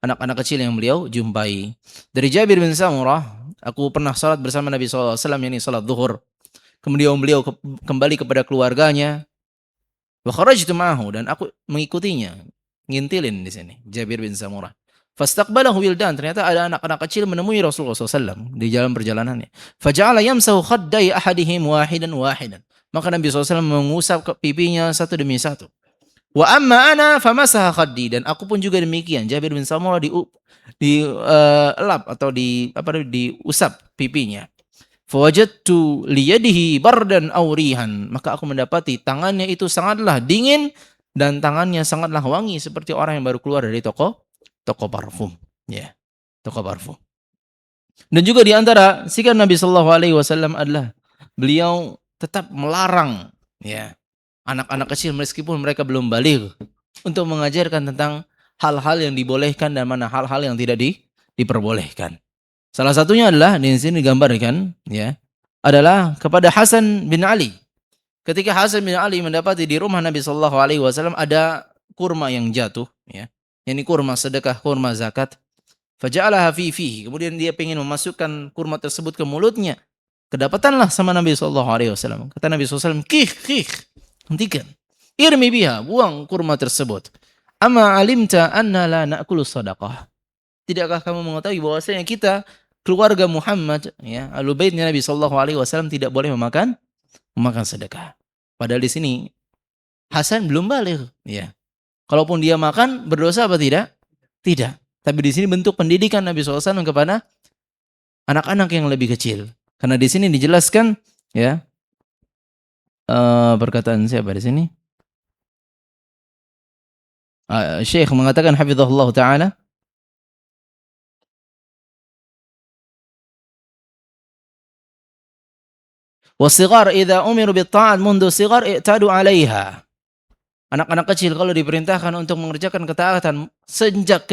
anak-anak kecil yang beliau jumpai. Dari Jabir bin Samurah, aku pernah salat bersama Nabi sallallahu alaihi wasallam, yakni salat zuhur. Kemudian beliau kembali kepada keluarganya. Wa kharajtu ma'ahu, dan aku mengikutinya. Ngintilin di sini Jabir bin Samurah. Fastaqbalahu wildan, ternyata ada anak-anak kecil menemui Rasulullah SAW di jalan perjalanannya. Faja'ala yamsahu khaddai ahadihim wahidan. Maka Nabi SAW mengusap ke pipinya satu demi satu. Wa amma ana famasaha khaddi, dan aku pun juga demikian. Jabir bin Samurah elap atau diusap pipinya. Fawajadtu liyadihi bardan aw rihan, maka aku mendapati tangannya itu sangatlah dingin dan tangannya sangatlah wangi seperti orang yang baru keluar dari toko parfum ya, toko parfum. Dan juga di antara sikap Nabi sallallahu alaihi wasallam adalah beliau tetap melarang ya anak-anak kecil meskipun mereka belum baligh untuk mengajarkan tentang hal-hal yang dibolehkan dan mana hal-hal yang tidak diperbolehkan. Salah satunya adalah di sini digambarkan ya, adalah kepada Hasan bin Ali. Ketika Hasan bin Ali mendapati di rumah Nabi sallallahu alaihi wasallam ada kurma yang jatuh ya. Ini kurma sedekah, kurma zakat. Faja'alaha fi fihi. Kemudian dia ingin memasukkan kurma tersebut ke mulutnya. Kedapatanlah sama Nabi sallallahu alaihi wasallam. Kata Nabi sallallahu alaihi wasallam, "Kih, hentikan. Irmi biha, buang kurma tersebut. Ama alimta anna la na'kulu sadaqah." Tidakkah kamu mengetahui bahwasanya kita keluarga Muhammad ya, ahlu baitnya Nabi sallallahu alaihi wasallam tidak boleh memakan sedekah. Padahal di sini Hasan belum baligh ya. Kalaupun dia makan berdosa apa tidak? Tidak. Tapi di sini bentuk pendidikan Nabi SAW kepada anak-anak yang lebih kecil. Karena di sini dijelaskan ya, perkataan siapa di sini? Syekh mengatakan hafizahullah taala, "Wasighar idza umiru bit-ta'at mundu sighar i'tadu 'alaiha." Anak-anak kecil kalau diperintahkan untuk mengerjakan ketaatan semenjak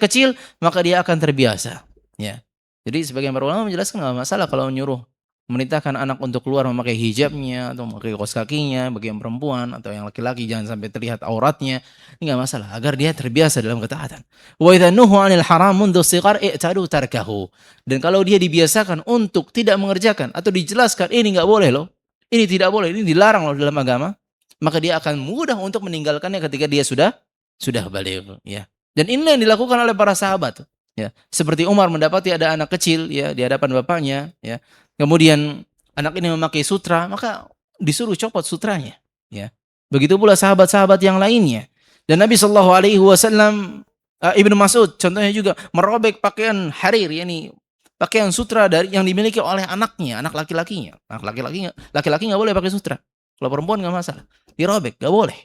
kecil, maka dia akan terbiasa. Ya. Jadi sebagian para ulama menjelaskan nggak masalah kalau menyuruh memerintahkan anak untuk keluar memakai hijabnya atau memakai kaos kakinya bagi yang perempuan atau yang laki-laki jangan sampai terlihat auratnya. Ini nggak masalah agar dia terbiasa dalam ketaatan. Wa idza nuhu 'anil haram mundu shighar i'tadu tarkahu. Dan kalau dia dibiasakan untuk tidak mengerjakan atau dijelaskan ini nggak boleh loh. Ini tidak boleh, ini dilarang loh dalam agama, maka dia akan mudah untuk meninggalkannya ketika dia sudah baligh ya. Dan inilah yang dilakukan oleh para sahabat ya. Seperti Umar mendapati ada anak kecil ya di hadapan bapaknya ya. Kemudian anak ini memakai sutra, maka disuruh copot sutranya ya. Begitu pula sahabat-sahabat yang lainnya. Dan Nabi sallallahu alaihi wasallam, Ibnu Mas'ud contohnya juga merobek pakaian harir yakni pakaian sutra dari yang dimiliki oleh anaknya, anak laki-lakinya. Anak laki-laki enggak boleh pakai sutra. Kalau perempuan enggak masalah. Dirobek, gak boleh.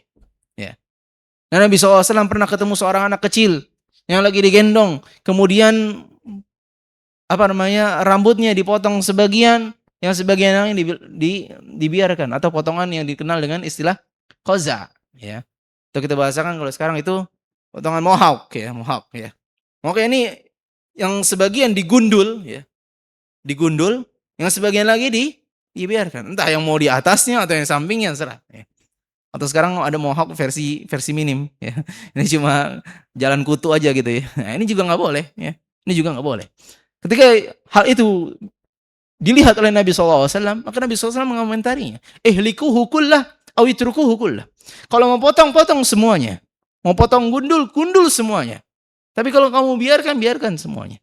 Ya. Dan Nabi SAW pernah ketemu seorang anak kecil yang lagi digendong, kemudian rambutnya dipotong sebagian, yang sebagian lain dibiarkan atau potongan yang dikenal dengan istilah qaza. Ya. Atau kita bahasakan kalau sekarang itu potongan mohawk ya, mohawk ya. Mohawk ini yang sebagian digundul ya, yang sebagian lagi dibiarkan. Entah yang mau di atasnya atau yang sampingnya serah. Ya. Atau sekarang ada mohawk versi minim ya. Ini cuma jalan kutu aja gitu ya. Nah, ini juga nggak boleh ya. Ini juga nggak boleh. Ketika hal itu dilihat oleh Nabi SAW, maka Nabi SAW mengomentarinya. Ihlikuhu kullah aw itrukuhu kullah. Kalau mau potong semuanya. Mau potong gundul semuanya. Tapi kalau kamu biarkan semuanya.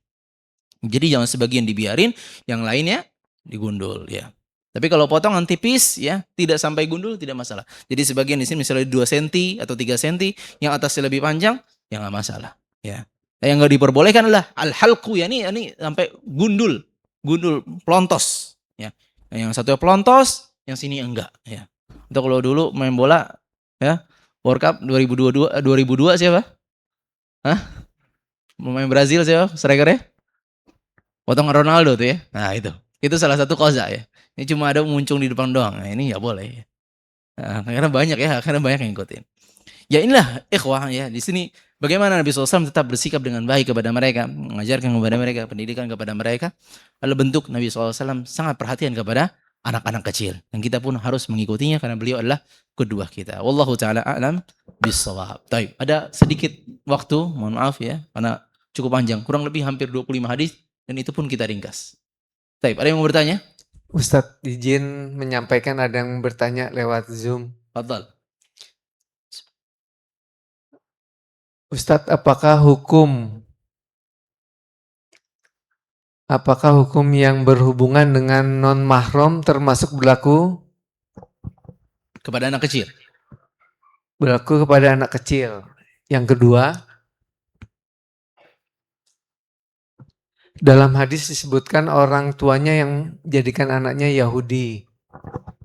Jadi jangan sebagian dibiarin, yang lainnya digundul ya. Tapi kalau potongan tipis ya, tidak sampai gundul tidak masalah. Jadi sebagian di sini misalnya 2 cm atau 3 cm, yang atasnya lebih panjang, ya enggak masalah, ya. Yang enggak diperbolehkan adalah al-halqu ya ini sampai gundul plontos, ya. Yang satu plontos, yang sini enggak, ya. Untuk kalau dulu main bola ya, World Cup 2002 siapa? Hah? Pemain Brazil siapa? Strikernya? Potongan Ronaldo tuh ya. Nah, itu. Itu salah satu qaza ya. Ini cuma ada muncul di depan doang. Nah, ini nggak boleh. Nah, karena banyak yang ngikutin. Ya inilah ikhwah ya. Di sini bagaimana Nabi SAW tetap bersikap dengan baik kepada mereka, mengajarkan kepada mereka, pendidikan kepada mereka. Lalu bentuk Nabi SAW sangat perhatian kepada anak-anak kecil. Dan kita pun harus mengikutinya karena beliau adalah qudwah kita. Wallahu ta'ala a'lam bis-shawab. Baik, ada sedikit waktu, mohon maaf ya, karena cukup panjang. Kurang lebih hampir 25 hadis dan itu pun kita ringkas. Baik, ada yang mau bertanya? Ustadz, izin menyampaikan ada yang bertanya lewat Zoom. Fadhal. Ustadz, apakah hukum yang berhubungan dengan non-mahram termasuk berlaku kepada anak kecil? Berlaku kepada anak kecil. Yang kedua, dalam hadis disebutkan orang tuanya yang jadikan anaknya Yahudi.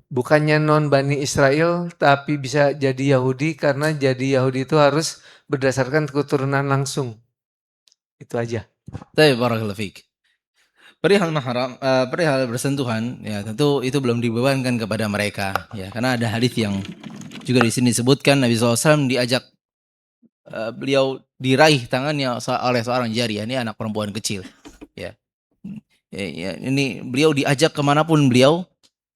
Bukannya non Bani Israel, tapi bisa jadi Yahudi karena jadi Yahudi itu harus berdasarkan keturunan langsung. Itu aja. Baik, barakallahu fiik. Perihal mahram, perihal bersentuhan, ya tentu itu belum dibebankan kepada mereka, ya karena ada hadis yang Juga di sini disebutkan Nabi SAW diajak beliau diraih tangannya oleh seorang jariyah, ini anak perempuan kecil. Ya. Ini beliau diajak kemanapun beliau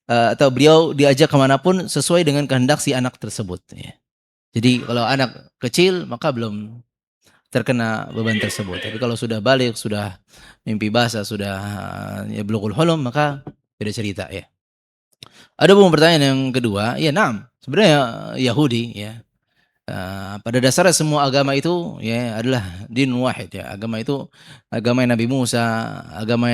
atau beliau diajak kemanapun sesuai dengan kehendak si anak tersebut. Ya. Jadi kalau anak kecil maka belum terkena beban tersebut. Tapi kalau sudah balik, sudah mimpi basah, sudah ya bulughul hulum, maka beda cerita ya. Ada pertanyaan yang kedua, ya naam, sebenarnya Yahudi ya. Pada dasarnya semua agama itu ya adalah din wahid ya. Agama itu agama Nabi Musa, agama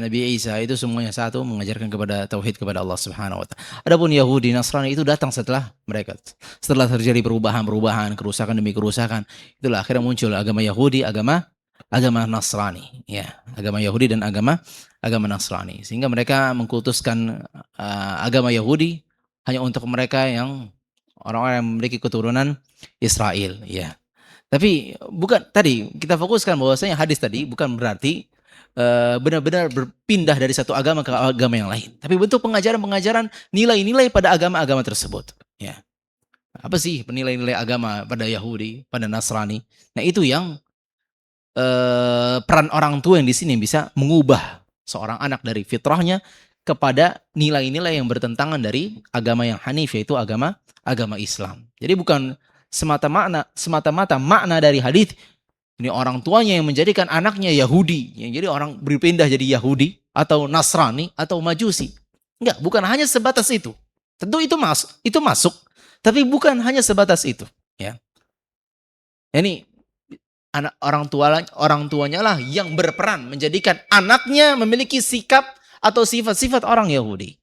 Nabi Isa itu semuanya satu, mengajarkan kepada tauhid kepada Allah Subhanahu wa taala. Adapun Yahudi, Nasrani itu datang setelah mereka. Setelah terjadi perubahan-perubahan, kerusakan demi kerusakan, itulah akhirnya muncul agama Yahudi, agama Nasrani ya. Agama Yahudi dan agama Nasrani. Sehingga mereka mengkultuskan agama Yahudi hanya untuk mereka yang orang-orang yang memiliki keturunan Israel, ya. Tapi bukan tadi kita fokuskan bahwasanya hadis tadi bukan berarti benar-benar berpindah dari satu agama ke agama yang lain. Tapi bentuk pengajaran-pengajaran nilai-nilai pada agama-agama tersebut, ya. Apa sih nilai-nilai agama pada Yahudi, pada Nasrani? Nah, itu yang peran orang tua yang di sini bisa mengubah seorang anak dari fitrahnya kepada nilai-nilai yang bertentangan dari agama yang hanif, yaitu agama Islam. Jadi bukan semata-mata makna dari hadis ini orang tuanya yang menjadikan anaknya Yahudi, yang jadi orang berpindah jadi Yahudi atau Nasrani atau Majusi. Enggak, bukan hanya sebatas itu. Tentu itu masuk, tapi bukan hanya sebatas itu, ya. Ini orang tuanya lah yang berperan menjadikan anaknya memiliki sikap atau sifat-sifat orang Yahudi.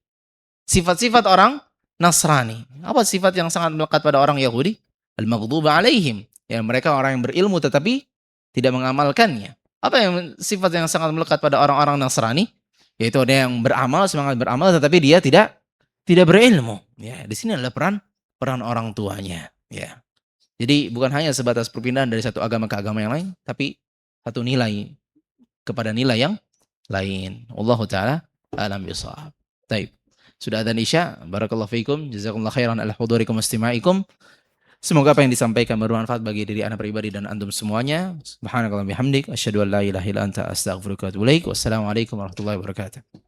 Sifat-sifat orang Nasrani. Apa sifat yang sangat melekat pada orang Yahudi? Al-maghdubi alaihim. Ya, mereka orang yang berilmu tetapi tidak mengamalkannya. Apa yang sifat yang sangat melekat pada orang-orang Nasrani? Yaitu ada yang beramal, semangat beramal tetapi dia tidak berilmu. Ya, di sini adalah peran orang tuanya, ya. Jadi bukan hanya sebatas perpindahan dari satu agama ke agama yang lain, tapi satu nilai kepada nilai yang lain. Wallahu taala alam bisawab. Baik. Sudah adzan Isya. Barakallahu fiikum. Jazakumullahu khairan ala hudurikum wastimaikum. Semoga apa yang disampaikan bermanfaat bagi diri anda pribadi dan antum semuanya. Subhanakallahumma bihamdik asyhadu an la ilaha illa anta astaghfiruka wa atubu ilaik. Wassalamualaikum warahmatullahi wabarakatuh.